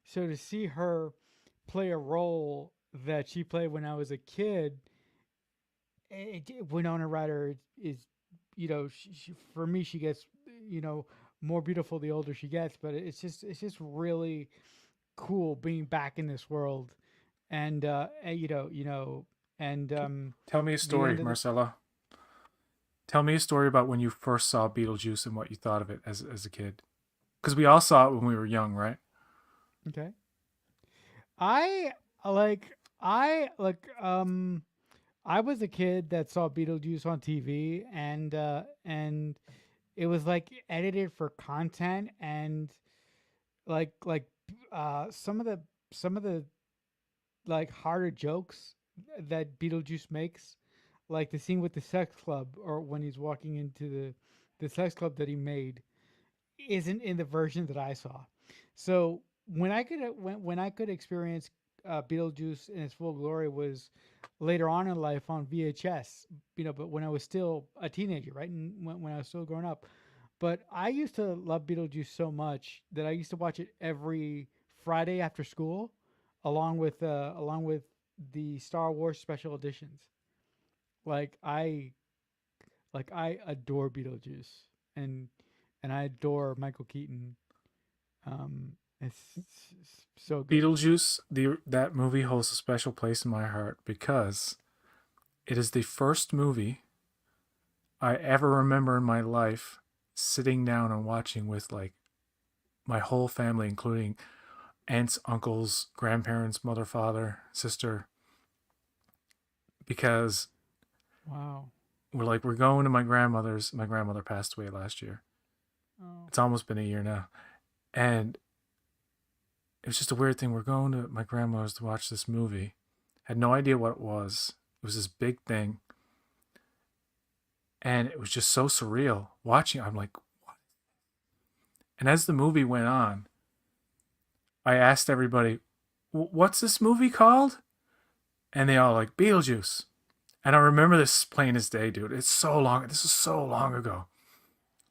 So to see her play a role that she played when I was a kid, Winona Ryder is, for me, she gets, you know, more beautiful the older she gets. But it's just really cool being back in this world, and and Tell me a the story, end of the Marcella. Tell me a story about when you first saw Beetlejuice and what you thought of it as a kid. Because we all saw it when we were young, right? okay. I I like I was a kid that saw Beetlejuice on TV, and it was like edited for content, and like some of the like harder jokes that Beetlejuice makes, like the scene with the sex club, or when he's walking into the sex club that he made, isn't in the version that I saw. So when I could experience Beetlejuice in its full glory was later on in life on VHS, but when I was still a teenager, right, and when I was still growing up. But I used to love Beetlejuice so much that I used to watch it every Friday after school, along with the Star Wars special editions. Like I adore Beetlejuice, and and I adore Michael Keaton. It's so good. Beetlejuice, that movie holds a special place in my heart because it is the first movie I ever remember in my life sitting down and watching with like my whole family, including aunts, uncles, grandparents, mother, father, sister, because Wow. we're going to my grandmother's. My grandmother passed away last year. Oh. It's almost been a year now, and it was just a weird thing. We're going to my grandmother's to watch this movie. Had no idea what it was. It was this big thing, and it was just so surreal watching. I'm like, what? And as the movie went on, I asked everybody, "What's this movie called?" And they all like Beetlejuice. And I remember this plain as day, dude. It's so long. This is so long ago.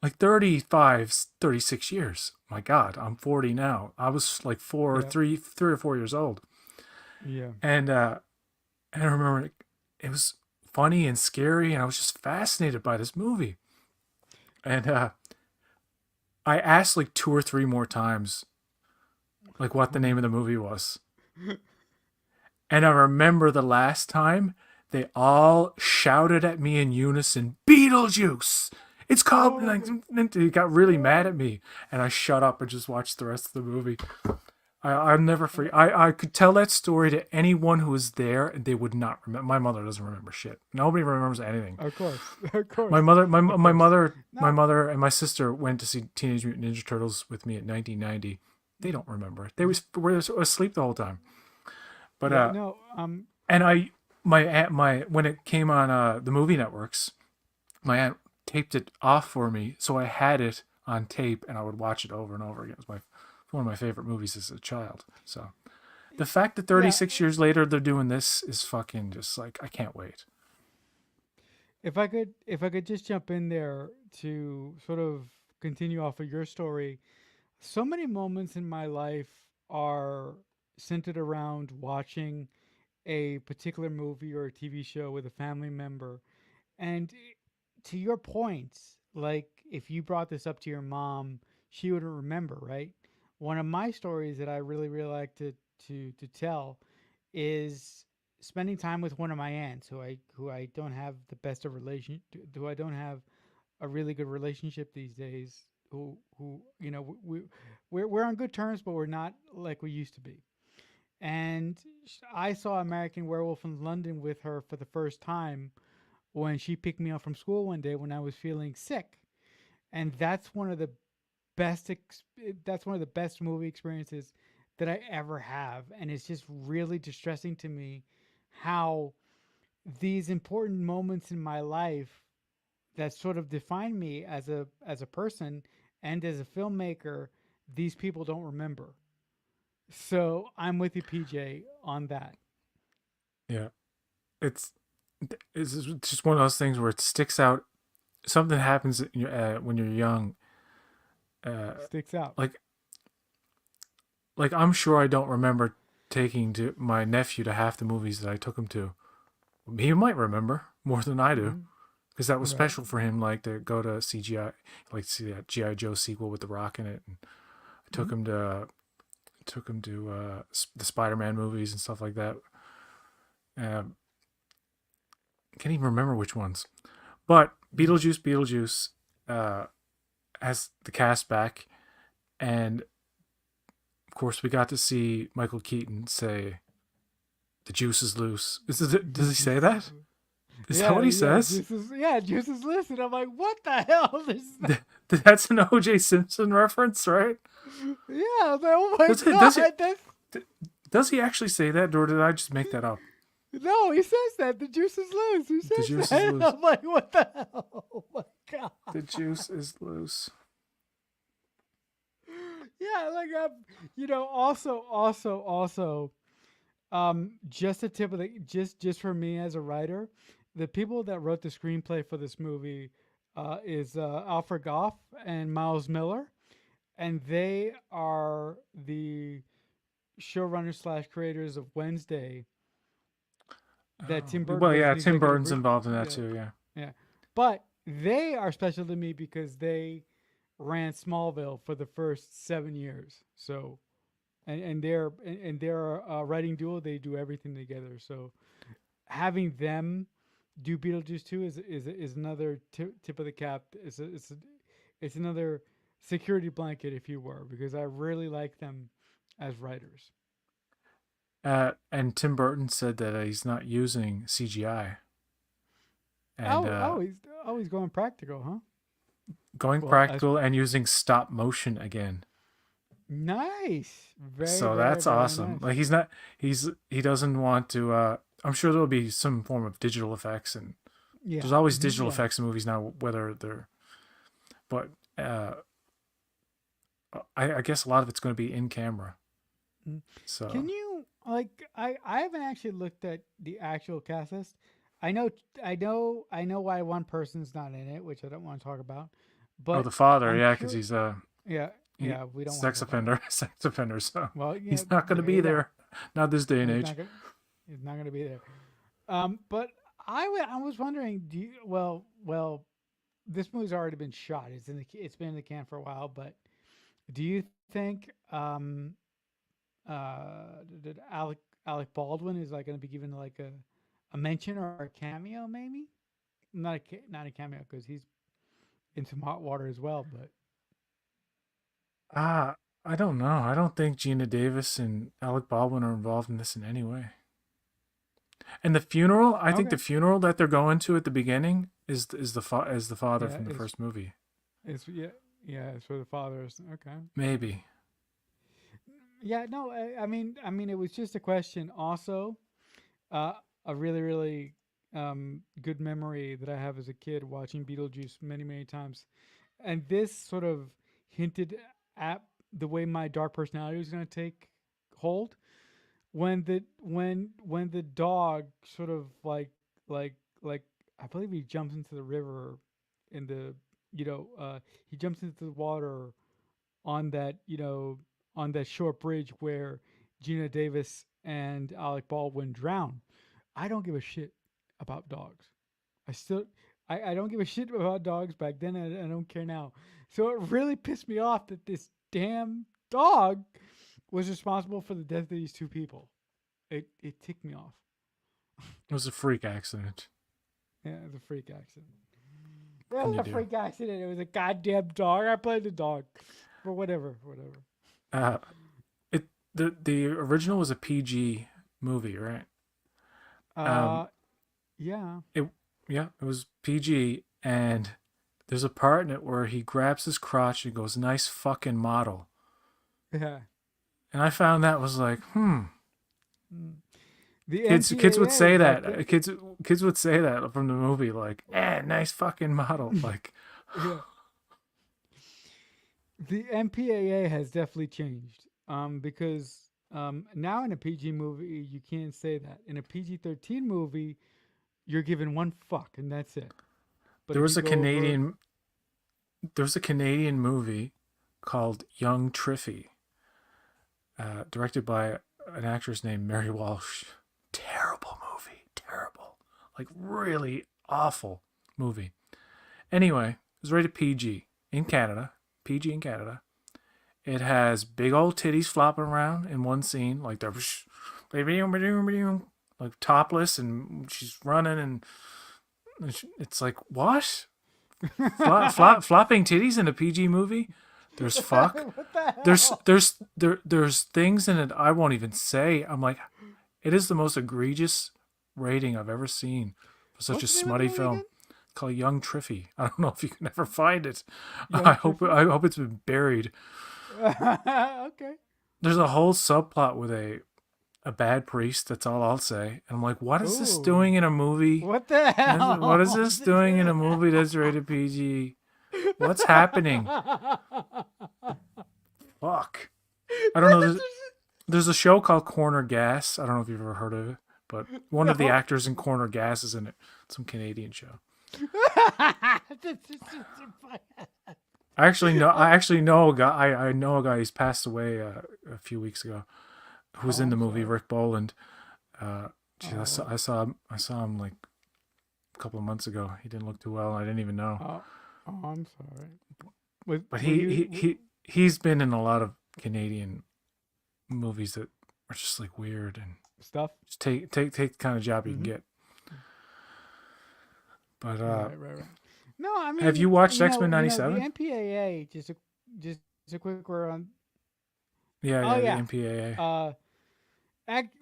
Like 35, 36 years. My God, I'm 40 now. I was like Yeah. 3 or 4 years old. Yeah. And I remember it was funny and scary, and I was just fascinated by this movie. And I asked like two or three more times, like what the name of the movie was. And I remember the last time they all shouted at me in unison, Beetlejuice! It's called, Oh my like, god. they got really mad Oh. at me. And I shut up and just watched the rest of the movie. I'll never forget. I could tell that story to anyone who was there, and they would not remember. My mother doesn't remember shit. Nobody remembers anything. Of course. Of My course. mother, my Of my course. mother, my No. mother, and my sister went to see Teenage Mutant Ninja Turtles with me in 1990. They don't remember it. They were asleep the whole time. But Yeah. No. and my aunt, my when it came on the movie networks, my aunt taped it off for me, so I had it on tape, and I would watch it over and over again. It was one of my favorite movies as a child. So the fact that Yeah. 36 years later they're doing this is fucking just like I can't wait. If I could just jump in there to sort of continue off of your story, so many moments in my life are centered around watching a particular movie or a TV show with a family member. And to your point, like if you brought this up to your mom, she wouldn't remember, right? One of my stories that I really, really like to tell is spending time with one of my aunts who I don't have the best of relation who I don't have a really good relationship these days. Who we're on good terms, but we're not like we used to be. And I saw American Werewolf in London with her for the first time when she picked me up from school one day when I was feeling sick, and that's one of the best movie experiences that I ever have, and it's just really distressing to me how these important moments in my life that sort of define me as a person and as a filmmaker, these people don't remember. So I'm with you, PJ, on that. Yeah, it's it's just one of those things where it sticks out. Something happens when you're young. Uh, Sticks out. like I'm sure I don't remember taking to my nephew to half the movies that I took him to. He might remember more than I do Hmm. because that was Right. special for him. Like to go to CGI, like to see that GI Joe sequel with the Rock in it. And I Hmm. took him to the Spider-Man movies and stuff like that. Um, can't even remember which ones. But Hmm. Beetlejuice uh, has the cast back, and of course we got to see Michael Keaton say, "The juice is loose." Does he say that? Is that Yeah, what he yeah, says? Juice is loose, and I'm like, what the hell is that? That's an O.J. Simpson reference, right? Yeah, I was like, oh my Does it? Does it? god, that's Does he actually say that, or did I just make that up? no, he says that the juice is loose. He The says juice that. is And loose. I'm like, what the hell? Oh my god. The juice is loose. Yeah, like also, just a tip of the just for me as a writer, the people that wrote the screenplay for this movie is Alfred Goff and Miles Miller, and they are the showrunners slash creators of Wednesday that Oh, Tim Burton well, was yeah, an Tim executive. Burton's involved in that Yeah, too. Yeah. yeah, but they are special to me because they ran Smallville for the first 7 years. So and they're a writing duo. They do everything together. So having them do Beetlejuice 2 is another tip of the cap. It's another security blanket, if you were, because I really like them as writers. And Tim Burton said that he's not using CGI and Always going practical, huh? going Well, as practical and using stop motion again. nice, very So very that's very awesome. nice. Like he doesn't want to. I'm sure there'll be some form of digital effects, and Yeah, there's always hmm, digital yeah. effects in movies now. Whether they're, but uh, I guess a lot of it's going to be in camera. Mm. So Can you like I haven't actually looked at the actual cast list. I know why one person's not in it, which I don't want to talk about. oh, But the father, I'm yeah, because curious. he's Yeah, he yeah, we don't want to sex talk about it. offender, sex offender. So Well, yeah, he's not going to there be you go. there. Not this day and He's age. not gonna he's not gonna be there. But I was wondering, do you well this movie's already been shot. It's been in the can for a while, but do you think did Alec Baldwin is like going to be given like a mention or a cameo maybe? Not a cameo because he's in some hot water as well. But Ah, I don't know. I don't think Gina Davis and Alec Baldwin are involved in this in any way. And the funeral, I think okay, the funeral that they're going to at the beginning is the father yeah, from the first movie. it's yeah, it's for the fathers. Okay, Maybe. yeah, no, I mean, it was just a question. Also, uh, a really really good memory that I have as a kid watching Beetlejuice many times, and this sort of hinted at the way my dark personality was going to take hold when the dog sort of like I believe he jumps into the river in the he jumps into the water on that short bridge where Gina Davis and Alec Baldwin drown. I don't give a shit about dogs. I still I don't give a shit about dogs back then. I don't care now. So it really pissed me off that this damn dog was responsible for the death of these two people. It ticked me off. It was a freak accident. Yeah, it was a freak accident. It What can was you a do? freak accident. It was a goddamn dog. I played the dog. But whatever. Uh, it the original was a PG movie, right? Um, Uh, yeah. it yeah, it was PG, and there's a part in it where he grabs his crotch and goes, "Nice fucking model," Yeah. and I found that was like, Mm. The kids would MPAA say got that. Kids would say that from the movie, like, nice fucking model," like. yeah. The MPAA has definitely changed. Because now in a PG movie you can't say that. In a PG-13 movie, you're given one fuck and that's it. But There if was you a go over, Canadian movie called Young Triffy, directed by an actress named Mary Walsh. Terrible movie, terrible, like really awful movie. Anyway, it was rated PG in Canada. PG in Canada. It has big old titties flopping around in one scene, like they're like topless, and she's running, and it's like what? Flopping titties in a PG movie? There's fuck. what the hell? There's things in it I won't even say. I'm like, it is the most egregious rating I've ever seen for such a What's the name of the smutty movie film. again? It's called Young Triffy. I don't know if you can ever find it. Young Triffy? I hope it's been buried. Okay. There's a whole subplot with a bad priest. That's all I'll say. And I'm like, what is this Ooh. doing in a movie? What the What is hell? this doing in a movie that's rated PG? What's happening? Fuck. I don't know. There's a show called Corner Gas. I don't know if you've ever heard of it, but one of the No. actors in Corner Gas is in it. Some Canadian show. I actually know a guy. I know a guy who's passed away a few weeks ago, who was Oh, in the I'm movie. sorry. Rick Boland. Geez, Oh, I saw him like a couple of months ago. He didn't look too well. I didn't even know. I'm sorry. But Were you? he's been in a lot of Canadian movies that are just like weird, and Stuff? just take the kind of job you can Mm-hmm. get. But Right. No, I have mean, you watched X-Men the '97? MPAA. Just a quick word on. Yeah, Oh yeah, the yeah. MPAA. Act,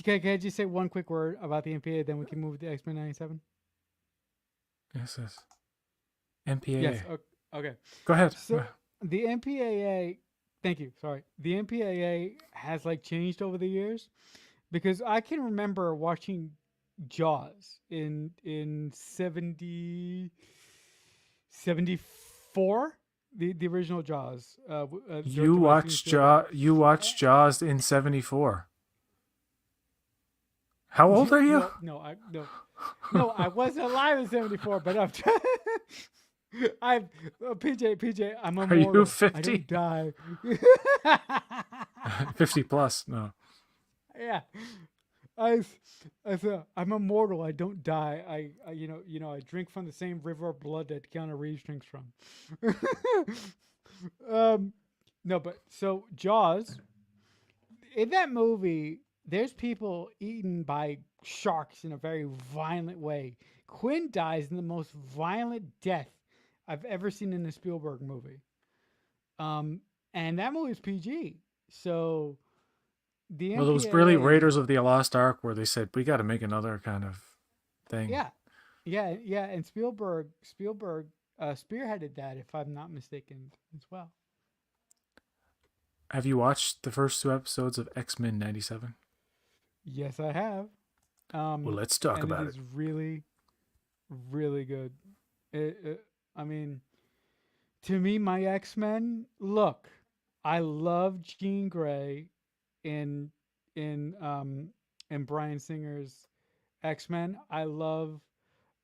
can I just say one quick word about the MPAA? Then we can move to X-Men '97. Yes. MPAA. Yes. Okay. Go ahead. So the MPAA. Thank you. Sorry. The MPAA has like changed over the years because I can remember watching Jaws in 74, the original Jaws, You directed by Steven watched Spielberg. You watched Jaws in '74. How old are you? No, I wasn't alive in 74, but PJ, I'm Are you immortal. I 50? don't die. 50 plus? No. Yeah. I'm immortal. I don't die. I drink from the same river of blood that Keanu Reeves drinks from. No, but so Jaws, in that movie, there's people eaten by sharks in a very violent way. Quinn dies in the most violent death I've ever seen in a Spielberg movie. And that movie is PG. So the Well, it was really MPAA, Raiders of the Lost Ark where they said we got to make another kind of thing. yeah, and Spielberg spearheaded that, if I'm not mistaken, as well. Have you watched the first two episodes of X-Men '97? Yes, I have. Well, let's talk And about it it. is really, really good. I mean, to me, my X-Men. Look, I love Jean Grey in in um in Bryan Singer's X-Men.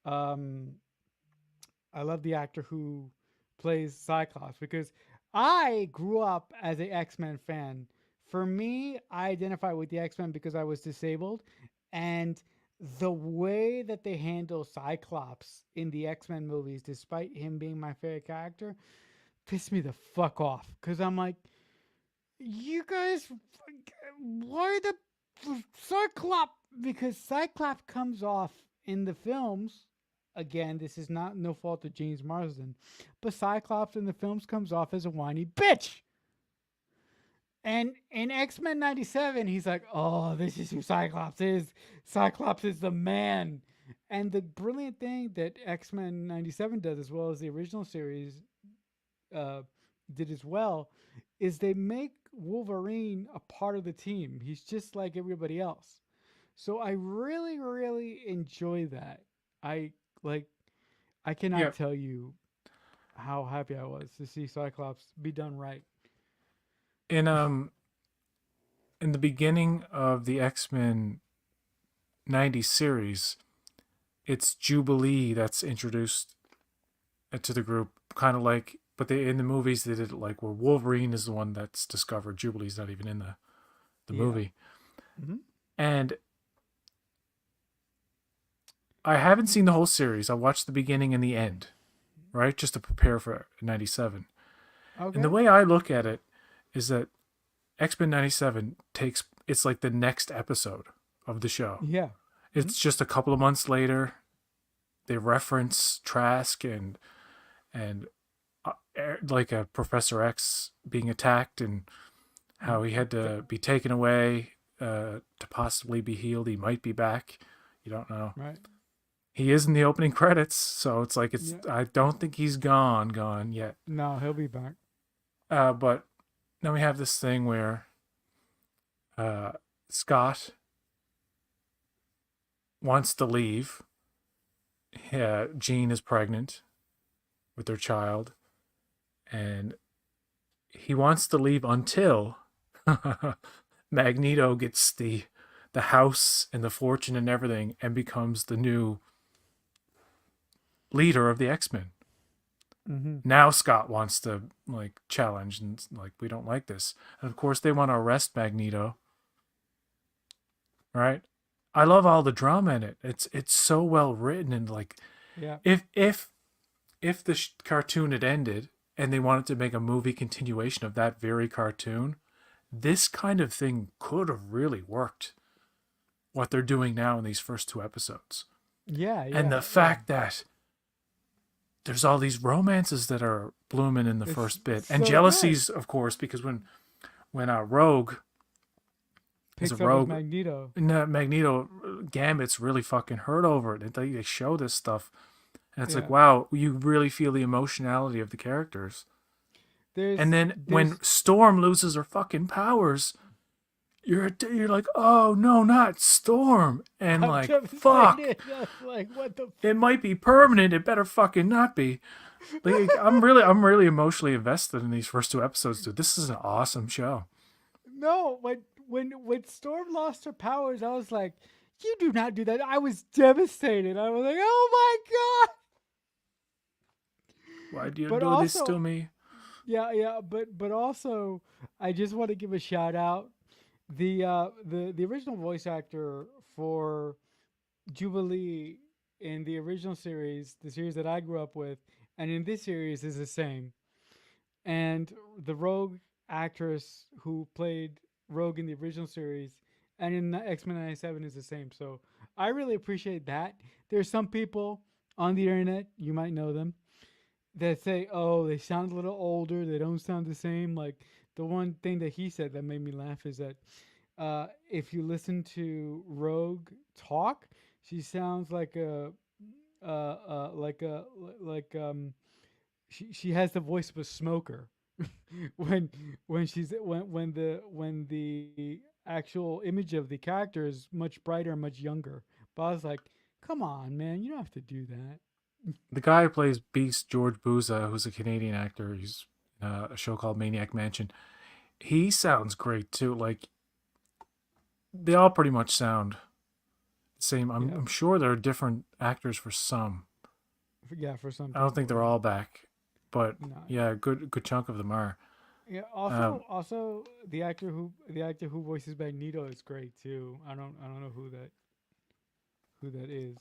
Um I love the actor who plays Cyclops because I grew up as a X-Men fan. For me, I identify with the X-Men because I was disabled, and the way that they handle Cyclops in the X-Men movies, despite him being my favorite character, pissed me the fuck off because I'm like, you guys, why the Cyclops, because Cyclops comes off in the films. Again, this is not no fault of James Marsden, but Cyclops in the films comes off as a whiny bitch. And in X-Men 97, he's like, oh, this is who Cyclops is. Cyclops is the man. And the brilliant thing that X-Men 97 does, as well as the original series uh, did as well, is they make Wolverine a part of the team. He's just like everybody else. So I really, really enjoy that. I like. I Yeah. cannot tell you how happy I was to see Cyclops be done right. In in the beginning of the X-Men 90 series, it's Jubilee that's introduced to the group, kind of like, but they in the movies they did it like where Wolverine is the one that's discovered. Jubilee's not even in the Yeah. movie. Hmm. And I haven't seen the whole series. I watched the beginning and the end, right? Just to prepare for 97. And the Okay. way I look at it is that X-Men 97 it's like the next episode of the show. Yeah. Hmm. It's just a couple of months later. They reference Trask and like a Professor X being attacked and how he had to be taken away to possibly be healed. He might be back. You don't know. Right. He is in the opening credits, so it's like it's. Yeah. I don't think he's gone yet. No, he'll be back. But then we have this thing where Scott wants to leave. Jean is pregnant with their child, and he wants to leave until Magneto gets the house and the fortune and everything and becomes the new leader of the X-Men. Hmm. Now Scott wants to like challenge and like we don't like this. And of course they want to arrest Magneto. Right? I love all the drama in it. It's so well written and like Yeah. if the cartoon had ended and they wanted to make a movie continuation of that very cartoon, this kind of thing could have really worked. What they're doing now in these first two episodes. Yeah. And Yeah. the fact that there's all these romances that are blooming in the It's first bit, and so good. jealousies, of course, because when Rogue is a Picks up with rogue, Magneto. Magneto Gambit's really fucking hurt over it. And they show this stuff, and it's like, Yeah. wow, you really feel the emotionality of the characters. And There's then when there's Storm loses her fucking powers, you're like, oh no, not Storm, and I'm like, fuck, devastated. I was like, what the it might be permanent. It better fucking not be. Like, I'm really emotionally invested in these first two episodes, dude. This is an awesome show. no, when Storm lost her powers, I was like, you do not do that. I was devastated. I was like, oh my god. Why do you But do this to also, me? yeah, yeah, but also, I just want to give a shout out. The original voice actor for Jubilee in the original series, the series that I grew up with, and in this series is the same. And the Rogue actress who played Rogue in the original series and in X Men '97 is the same. So I really appreciate that. There's some people on the internet, you might know them, that say, "Oh, they sound a little older. They don't sound the same." Like the one thing that he said that made me laugh is that if you listen to Rogue talk, she sounds like like a like she has the voice of a smoker when when the actual image of the character is much brighter and much younger. But I was like, come on, man, you don't have to do that. The guy who plays Beast, George Buza, who's a Canadian actor, he's a show called Maniac Mansion. He sounds great too. Like they all pretty much sound the same. Yeah, I'm sure there are different actors for some. yeah, for some I don't think people, they're yeah, all back, but no, yeah, a good chunk of them are. yeah. Um, Also, the actor who voices Magneto is great too. I don't know who that is.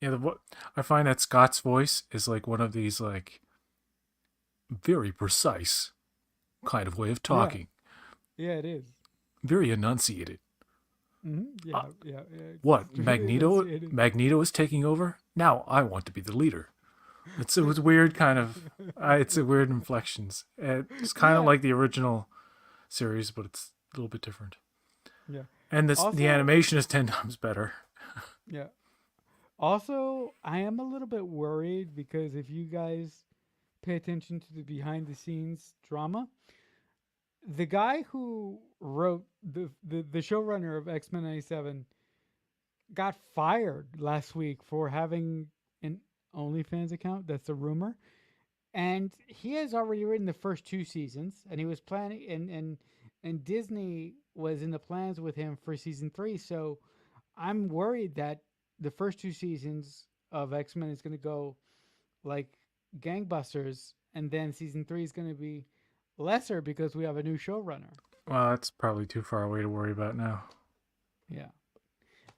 yeah, I find that Scott's voice is like one of these like very precise kind of way of Yeah, talking. yeah, it is. very enunciated. Uh, Yeah. what It's really enunciated. Magneto is taking over now. I want to be the leader. It was weird, kind of. It's a weird inflections. It's kind of Yeah, like the original series, but it's a little bit different. yeah. And the Also, animation is 10 times better. yeah. Also, I am a little bit worried because if you guys pay attention to the behind the scenes drama, the guy who wrote the showrunner of X-Men 97 got fired last week for having an OnlyFans account. That's a rumor. And he has already written the first two seasons, and he was planning, and Disney was in the plans with him for season three. So I'm worried that the first two seasons of X Men is going to go like gangbusters, and then season three is going to be lesser because we have a new showrunner. Well, that's probably too far away to worry about now. Yeah,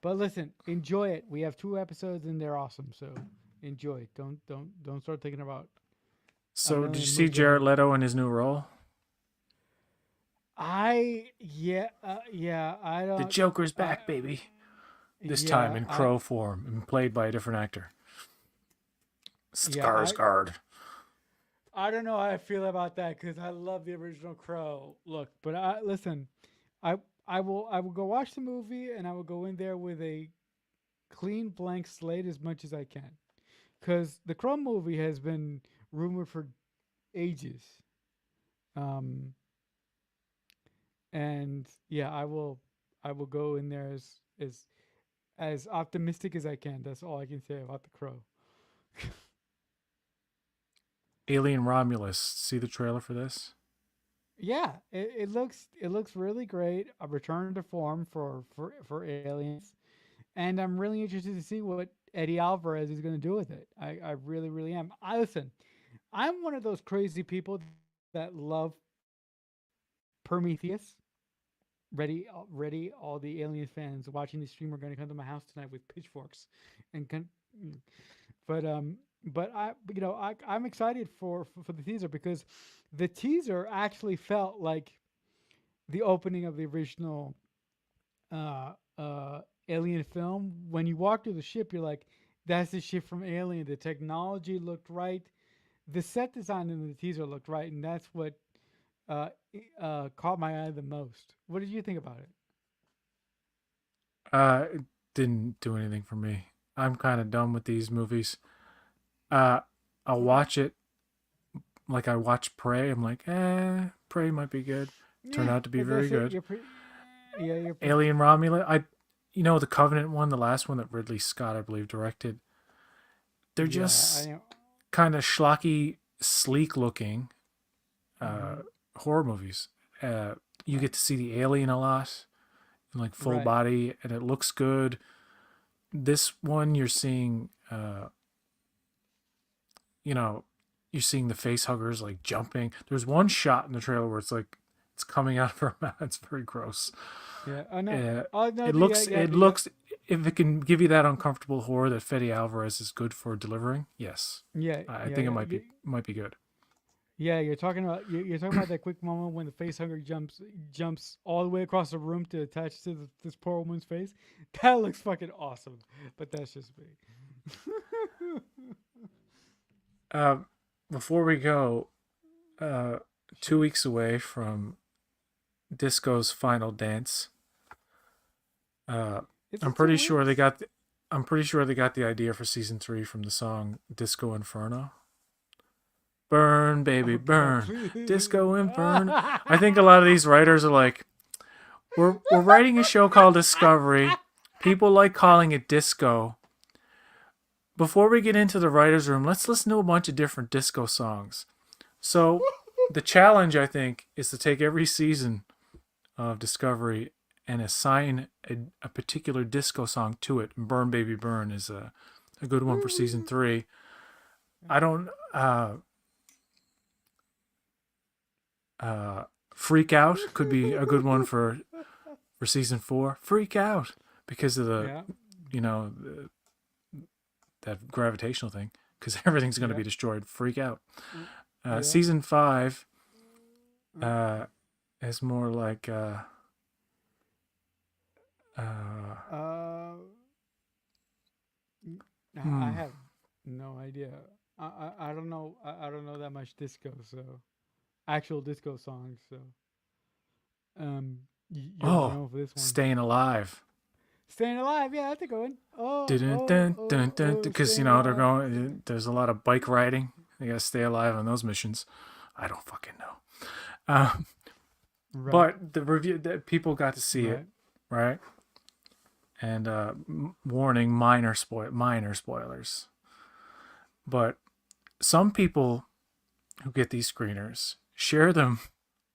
but listen, enjoy it. We have two episodes, and they're awesome. So enjoy it. Don't start thinking about a So, did you million see moves ahead. Jared Leto in his new role? Yeah, I The don't Joker's uh, back, baby. This time yeah in I Crow form and played by a different actor. yeah Skarsgård. I don't know how I feel about that because I love the original Crow. Look, but I listen, I I will go watch the movie and I will go in there with a clean blank slate as much as I can because the Crow movie has been rumored for ages. Um, and yeah, I will go in there as optimistic as I can. That's all I can say about the Crow. Alien Romulus. See the trailer for this? Yeah, it looks really great. A return to form for aliens, and I'm really interested to see what Eddie Alvarez is going to do with it. I really am. I listen. I'm one of those crazy people that love Prometheus. Ready. All the Alien fans watching the stream are going to come to my house tonight with pitchforks, and but I'm excited for the teaser because the teaser actually felt like the opening of the original uh Alien film. When you walk through the ship, you're like, that's the ship from Alien. The technology looked right. The set design in the teaser looked right, and that's what caught my eye the most. What did you think about it? It didn't do anything for me. I'm kind of done with these movies. Uh, I'll Okay. watch it like I watch Prey. I'm like, Prey might be good. Turned Yeah, out to be very that's it. good. Yeah, you're Alien Romulus. The Covenant one, the last one that Ridley Scott, I believe, directed. They're yeah. I just know. kind of schlocky, sleek looking uh, Hmm. horror movies. You Right, get to see the alien a lot, in like full right, body, and it looks good. This one, you know, you're seeing the face huggers like jumping. There's one shot in the trailer where it's like it's coming out of her mouth. It's very gross. yeah. I know. Uh, Oh no, it the looks yeah, it the looks if it can give you that uncomfortable horror that Fede Alvarez is good for delivering. Yes, yeah, I yeah, think it yeah, might be good. yeah. You're talking about that quick moment when the face hugger jumps all the way across the room to attach to this poor woman's face. That looks fucking awesome. But that's just me. Um, Before we go, uh, Sure. 2 weeks away from Disco's final dance. Uh, Is I'm it two pretty sure they weeks? got. I'm pretty sure they got the idea for season 3 from the song "Disco Inferno." Burn, baby, Oh God, burn, please. Disco Inferno. I think a lot of these writers are like, we're writing a show called Discovery. People like calling it disco. Before we get into the writers' room, let's listen to a bunch of different disco songs. So the challenge, I think, is to take every season of Discovery and assign a particular disco song to it. Burn Baby Burn is a good one for season 3. I don't uh Freak Out could be a good one for season 4. Freak Out because of the Yeah, you know the, that gravitational thing because everything's going to yeah, be destroyed. Freak Out. yeah. Season 5 uh is more like Uh, Uh, I hmm. have no idea. I don't know. I don't know that much disco. So actual disco songs. So you're Oh, known for this one. Staying Alive. Staying alive. Yeah, that's a good one. Because Staying they're alive. going. There's a lot of bike riding. They gotta stay alive on those missions. I don't fucking know. Um, Right. but the review that people got to see it, Right. right? And warning, minor spoilers. But some people who get these screeners share them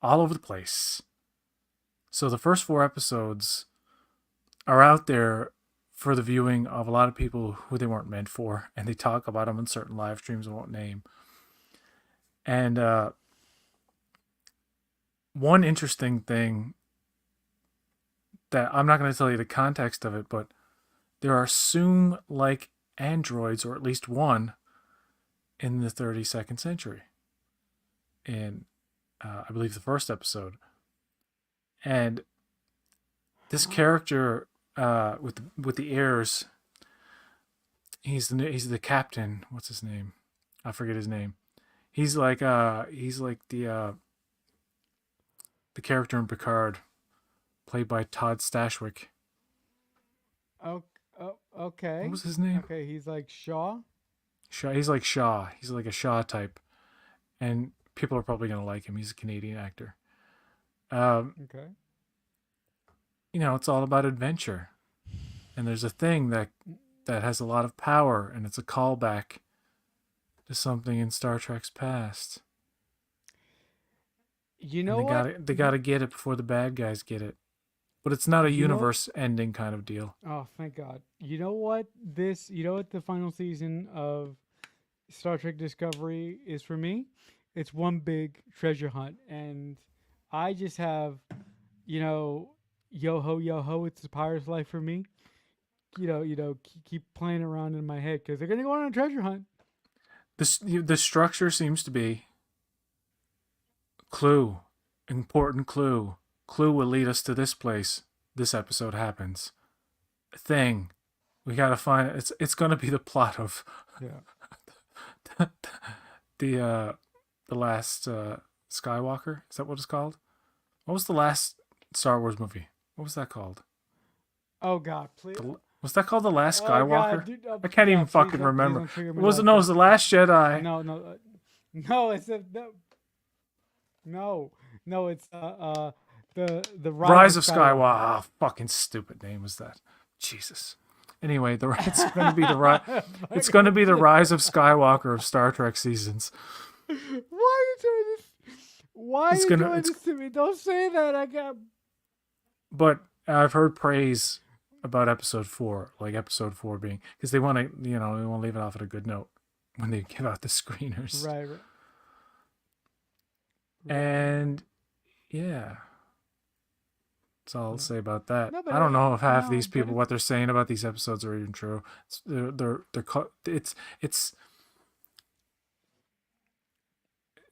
all over the place. So the first 4 episodes are out there for the viewing of a lot of people who they weren't meant for, and they talk about them in certain live streams I won't name. And one interesting thing that I'm not going to tell you the context of it, but there are soon like androids, or at least one, in the 32nd century. In, I believe, the first episode. And this character with the heirs, he's the captain. What's his name? I forget his name. He's like the character in Picard, played by Todd Stashwick. Oh, What okay. was his name? Okay, he's like Shaw. Shaw. He's like Shaw. He's like a Shaw type, and people are probably gonna like him. He's a Canadian actor. Um, Okay. it's all about adventure, and there's a thing that has a lot of power, and it's a callback to something in Star Trek's past. You And know what? they gotta get it before the bad guys get it. But it's not a You know. universe ending kind of deal. Oh, thank God. You know what? You know what the final season of Star Trek Discovery is for me? It's one big treasure hunt, and I just have, yo ho, it's the pirate's life for me. Keep playing around in my head because they're gonna go on a treasure hunt. The structure seems to be clue, important clue. Clue will lead us to this place. This episode happens. Thing, we gotta find it. It's gonna be the plot of Yeah. the last Skywalker. Is that what it's called? What was the last Star Wars movie? What was that called? Oh God, please. Was that called the Last Oh God, Skywalker? dude. I can't Yeah, even fucking please remember. don't trigger me Was it? like No, it was that. the Last Jedi. No, no, no. It's no, no. It's the Rise Rise of of Skywalker. Skywalker. Oh, fucking stupid name was that. Jesus. Anyway, it's going to be the it's going to be the Rise of Skywalker of Star Trek seasons. Why are you doing this? Why are It's you gonna doing it's this to me? Don't say that. I got. But I've heard praise about episode 4, like episode 4 being, because they want to, they want to leave it off at a good note when they give out the screeners. Right. And yeah, that's all I'll say about that. No, but I don't know if half no, these but people what they're saying about these episodes are even true.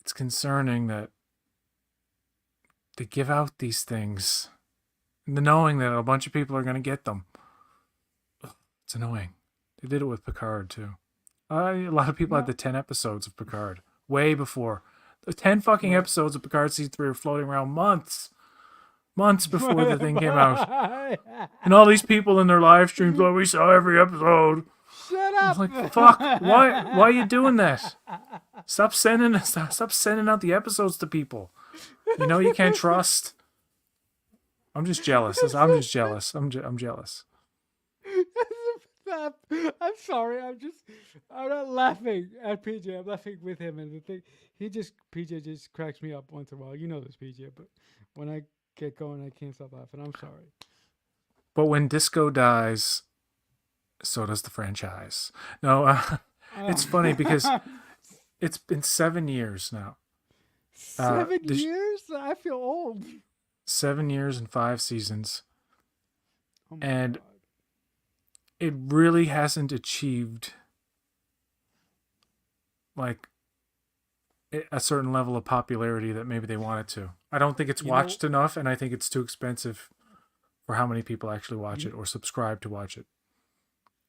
It's concerning that they give out these things, knowing that a bunch of people are going to get them. It's annoying. They did it with Picard too. A lot of people had no. the 10 episodes of Picard way before. The 10 fucking Right. episodes of Picard season 3 were floating around months before the thing came out. And all these people in their live streams, oh, we saw every episode. Shut I up! was like, fuck, why are you doing that? Stop sending out the episodes to people. You can't trust. I'm just jealous. I'm just jealous. I'm jealous. I'm sorry. I'm not laughing at PJ. I'm laughing with him, and the thing PJ just cracks me up once in a while. You know this, PJ, but when I get going, I can't stop laughing. I'm sorry. But when disco dies, so does the franchise. No, it's funny because it's been 7 years now. 7 years? I feel old. 7 years and 5 seasons. Oh my And God. it really hasn't achieved like a certain level of popularity that maybe they wanted to. I don't think it's watched enough, and I think it's too expensive for how many people actually watch You, it or subscribe to watch it.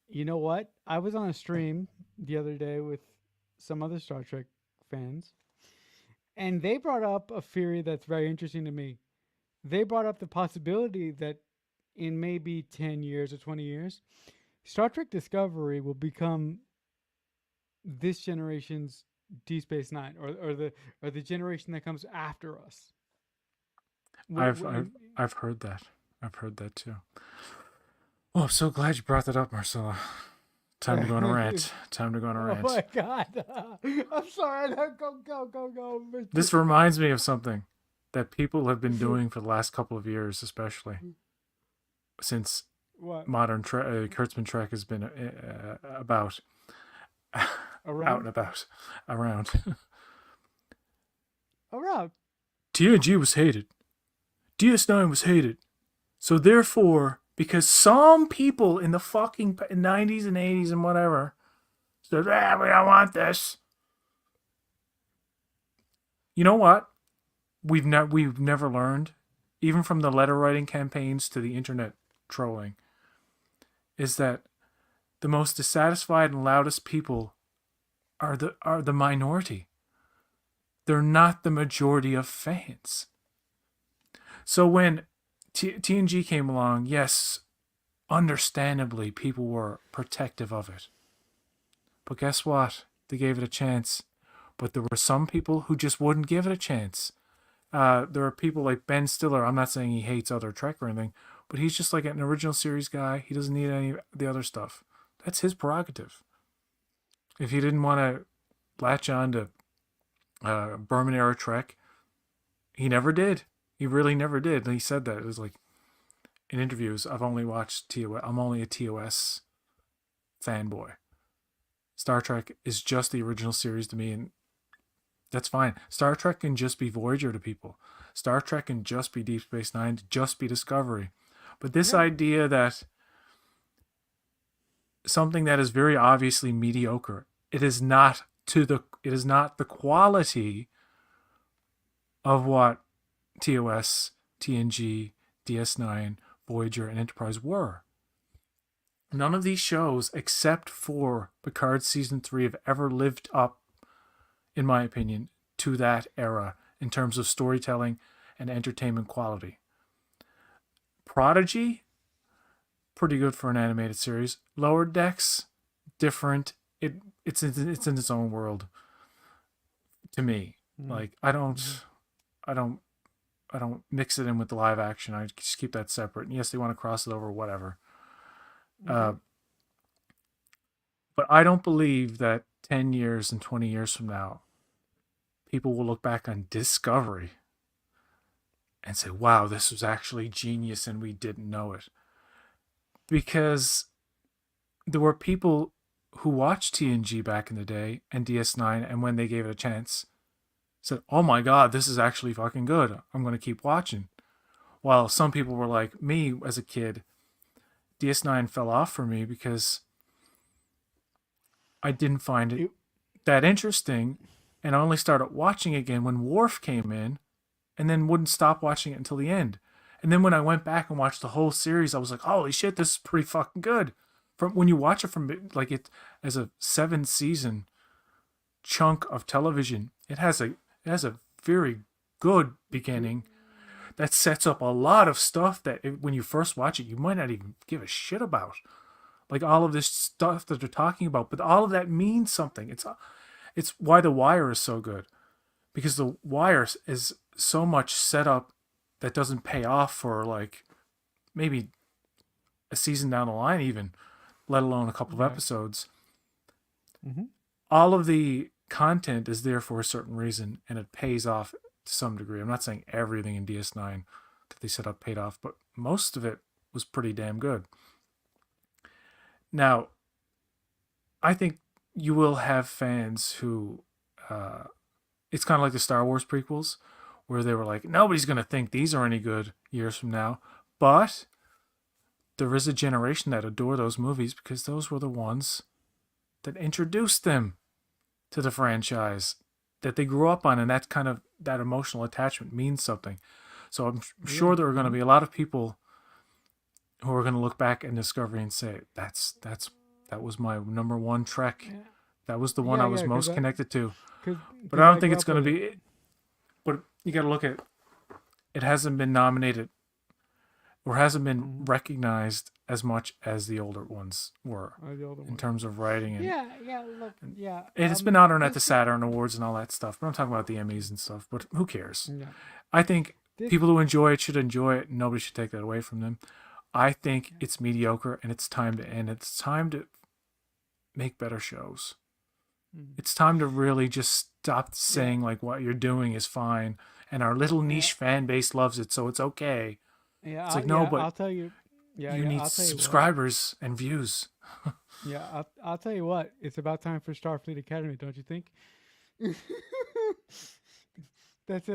you know what? I was on a stream the other day with some other Star Trek fans, and they brought up a theory that's very interesting to me. They brought up the possibility that in maybe 10 years or 20 years, Star Trek Discovery will become this generation's D Space Nine, or the generation that comes after us. I've I've I've heard that. I've heard that too. Oh, I'm so glad you brought that up, Marcella. Time to go on a rant. Time to go on a Oh rant. my god! I'm sorry. Go, This reminds me of something that people have been doing for the last couple of years, especially since What? modern Kurtzman Trek has been about out Around? and about around. Around. TNG was hated. DS9 was hated. So therefore, because some people in the fucking 90s and 80s and whatever said, we don't want this. You know what? We've never learned, even from the letter writing campaigns to the internet trolling, is that the most dissatisfied and loudest people are the minority. They're not the majority of fans. So when TNG came along, yes, understandably, people were protective of it. But guess what? They gave it a chance. But there were some people who just wouldn't give it a chance. There are people like Ben Stiller. I'm not saying he hates other Trek or anything, but he's just like an original series guy. He doesn't need any of the other stuff. That's his prerogative. If he didn't want to latch on to Berman era Trek, he never did. He really never did. And he said that. It was like in interviews, I've only watched TOS. I'm only a TOS fanboy. Star Trek is just the original series to me, and that's fine. Star Trek can just be Voyager to people. Star Trek can just be Deep Space Nine, just be Discovery. But this idea that something that is very obviously mediocre, it is not the quality of what TOS, TNG, DS9, Voyager, and Enterprise were. None of these shows, except for Picard Season 3, have ever lived up, in my opinion, to that era in terms of storytelling and entertainment quality. Prodigy, pretty good for an animated series. Lower Decks, different. It's in its own world to me. Like I don't mix it in with the live action. I just keep that separate. And yes, they want to cross it over, whatever. But I don't believe that 10 years and 20 years from now, people will look back on Discovery and say, wow, this was actually genius and we didn't know it. Because there were people who watched TNG back in the day and DS9, and when they gave it a chance, said, oh my God, this is actually fucking good. I'm going to keep watching. While some people were like me as a kid, DS9 fell off for me because I didn't find it that interesting, and I only started watching again when Worf came in, and then wouldn't stop watching it until the end. And then when I went back and watched the whole series, I was like, holy shit, this is pretty fucking good. From when you watch it from like it as a 7-season chunk of television, it has a very good beginning that sets up a lot of stuff that when you first watch it, you might not even give a shit about. Like all of this stuff that they're talking about, but all of that means something. It's why The Wire is so good, because The Wire is so much set up that doesn't pay off for like maybe a season down the line, even, let alone a couple of episodes. All of the content is there for a certain reason, and it pays off to some degree. I'm not saying everything in DS9 that they set up paid off, but most of it was pretty damn good. Now, I think you will have fans who, it's kind of like the Star Wars prequels, where they were like, nobody's going to think these are any good years from now. But there is a generation that adore those movies because those were the ones that introduced them to the franchise that they grew up on, and that kind of that emotional attachment means something. So I'm sure there are going to be a lot of people who are going to look back at Discovery and say, that was my number one Trek. Yeah, That was the one yeah, I yeah. was most connected to. But I Because don't I think grew it's up going to with it. be. But you got to look at it. Hasn't been nominated or hasn't been Mm-hmm. recognized as much as the older ones were The older in ones. terms of writing Yeah, yeah. Look, and yeah. it's been honored at the This, Saturn Awards and all that stuff. But I'm talking about the Emmys and stuff. But who cares? yeah. I think This, people who enjoy it should enjoy it. Nobody should take that away from them. I think it's mediocre and it's time to end. It's time to make better shows. mm, It's time to really just stop yeah, saying like what you're doing is fine and our little yeah, niche fan base loves it, so it's okay. yeah. It's like no, Yeah. but I'll tell you. Yeah, you yeah. need I'll tell you what. subscribers and views. Yeah, I'll tell you what. It's about time for Starfleet Academy, don't you think? That's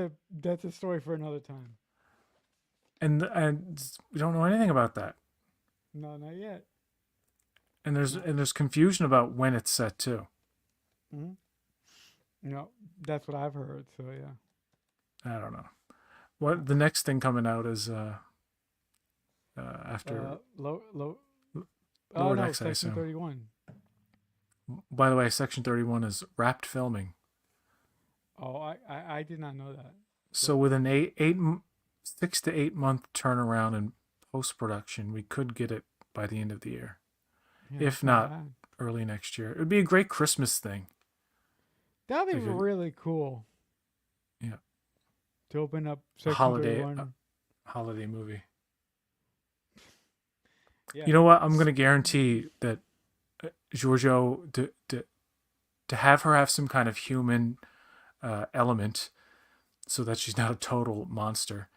a story for another time. And we don't know anything about that. No, not yet. No. And there's confusion about when it's set too. Hmm. No, that's what I've heard. So yeah. I don't know. What the next thing coming out is after Low. Oh Lower no, Decks, I Section assume. 31. By the way, Section 31 is wrapped filming. Oh, I did not know that. So with an 6 to 8 month turnaround in post production, we could get it by the end of the year, Yeah, if that's not not bad. early next year. It would be a great Christmas thing. That'd be Like really cool yeah, to open up a Section 31. holiday movie. Yeah. You know what? I'm going to guarantee that Giorgio to have her have some kind of human element, so that she's not a total monster.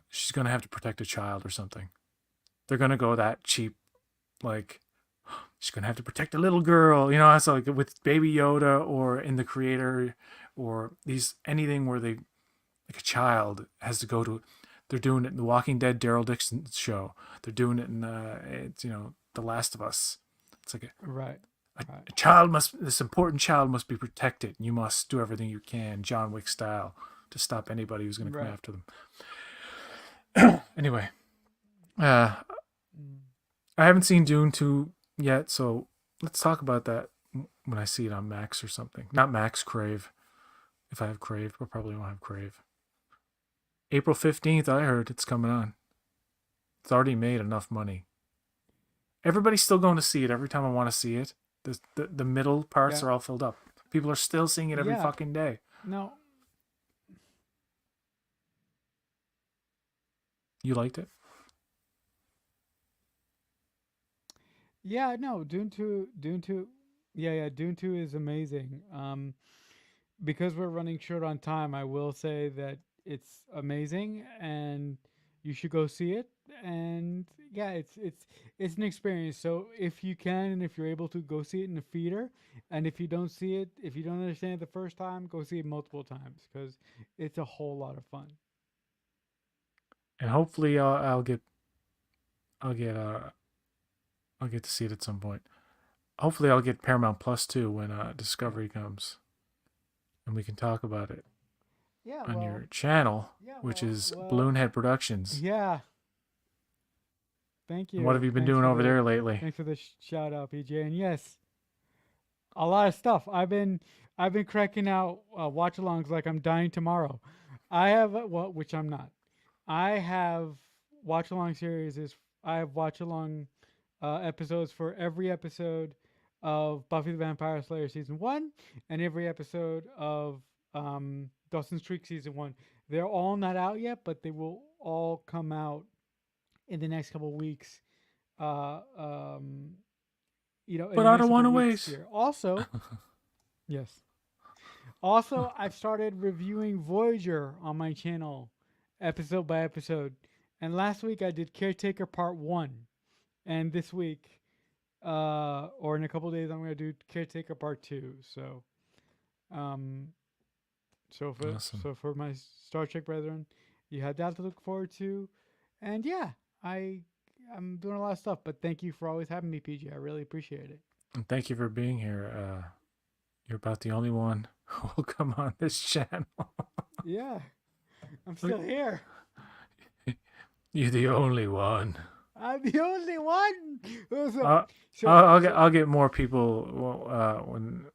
She's going to have to protect a child or something. They're going to go that cheap, like she's going to have to protect a little girl. You know, it's like with Baby Yoda or in The Creator or these anything where they like a child has to go to. They're doing it in The Walking Dead, Daryl Dixon's show. They're doing it in it's, The Last of Us. It's like Right. a, Right. a child must, this important child must be protected. You must do everything you can, John Wick style, to stop anybody who's going to come Right. after them. Anyway, uh, Mm. I haven't seen Dune 2 yet, so let's talk about that when I see it on Max or something. Not Max, Crave. If I have Crave, I probably won't have Crave. April 15th, I heard it's coming on. It's already made enough money. Everybody's still going to see it every time I want to see it. The middle parts Yeah. are all filled up. People are still seeing it every Yeah. fucking day. No. You liked it? Yeah, no, Dune 2, yeah, yeah, Dune 2 is amazing. Because we're running short on time, I will say that it's amazing and you should go see it. And yeah, it's an experience. So if you can and if you're able to go see it in the theater, and if you don't see it, if you don't understand it the first time, go see it multiple times because it's a whole lot of fun. And hopefully I'll get I'll get to see it at some point. Hopefully I'll get Paramount Plus too when Yeah. Discovery comes, and we can talk about it Yeah, on well, your channel, yeah, which well, is well, Balloonhead Productions. yeah. Thank And what have you. you been doing over there lately? Thanks for the shout out, PJ. And yes, a lot of stuff. I've been cracking out watch alongs like I'm dying tomorrow. I have well, which I'm not. I have watch along series is I have watch along episodes for every episode of Buffy the Vampire Slayer season 1 and every episode of Dawson's Creek season 1. They're all not out yet, but they will all come out in the next couple of weeks. Uh, um, in But the I next don't couple want of to weeks wait. here. Also, yes. Also, I've started reviewing Voyager on my channel, episode by episode. And last week I did Caretaker Part 1. And this week, or in a couple of days, I'm going to do Caretaker Part 2. Um, Awesome. so for my Star Trek brethren, you had that to look forward to. And yeah, I'm doing a lot of stuff, but thank you for always having me, PG. I really appreciate it. And thank you for being here. You're about the only one who will come on this channel. Yeah, I'm still here. You're the only one. I'm the only one. I'll, I'll get more people when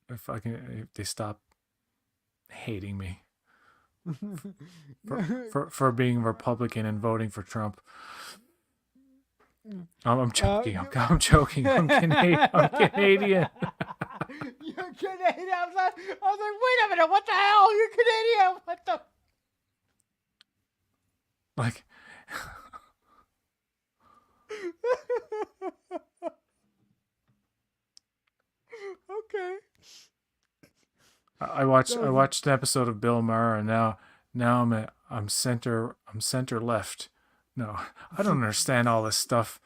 if they stop hating me for being Republican and voting for Trump. I'm joking. I'm joking. I'm Canadian. I'm Canadian. You're Canadian. I was like, wait a minute. What the hell? You're Canadian. What the? Like, okay. I watched an episode of Bill Maher, and now I'm center left. No, I don't understand all this stuff.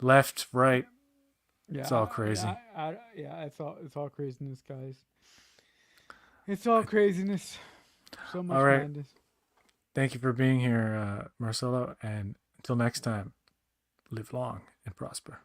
Left, right. Yeah, it's all crazy. It's all craziness, guys. It's all craziness. So much all right. madness. Thank you for being here, Marcelo, and until next time, live long and prosper.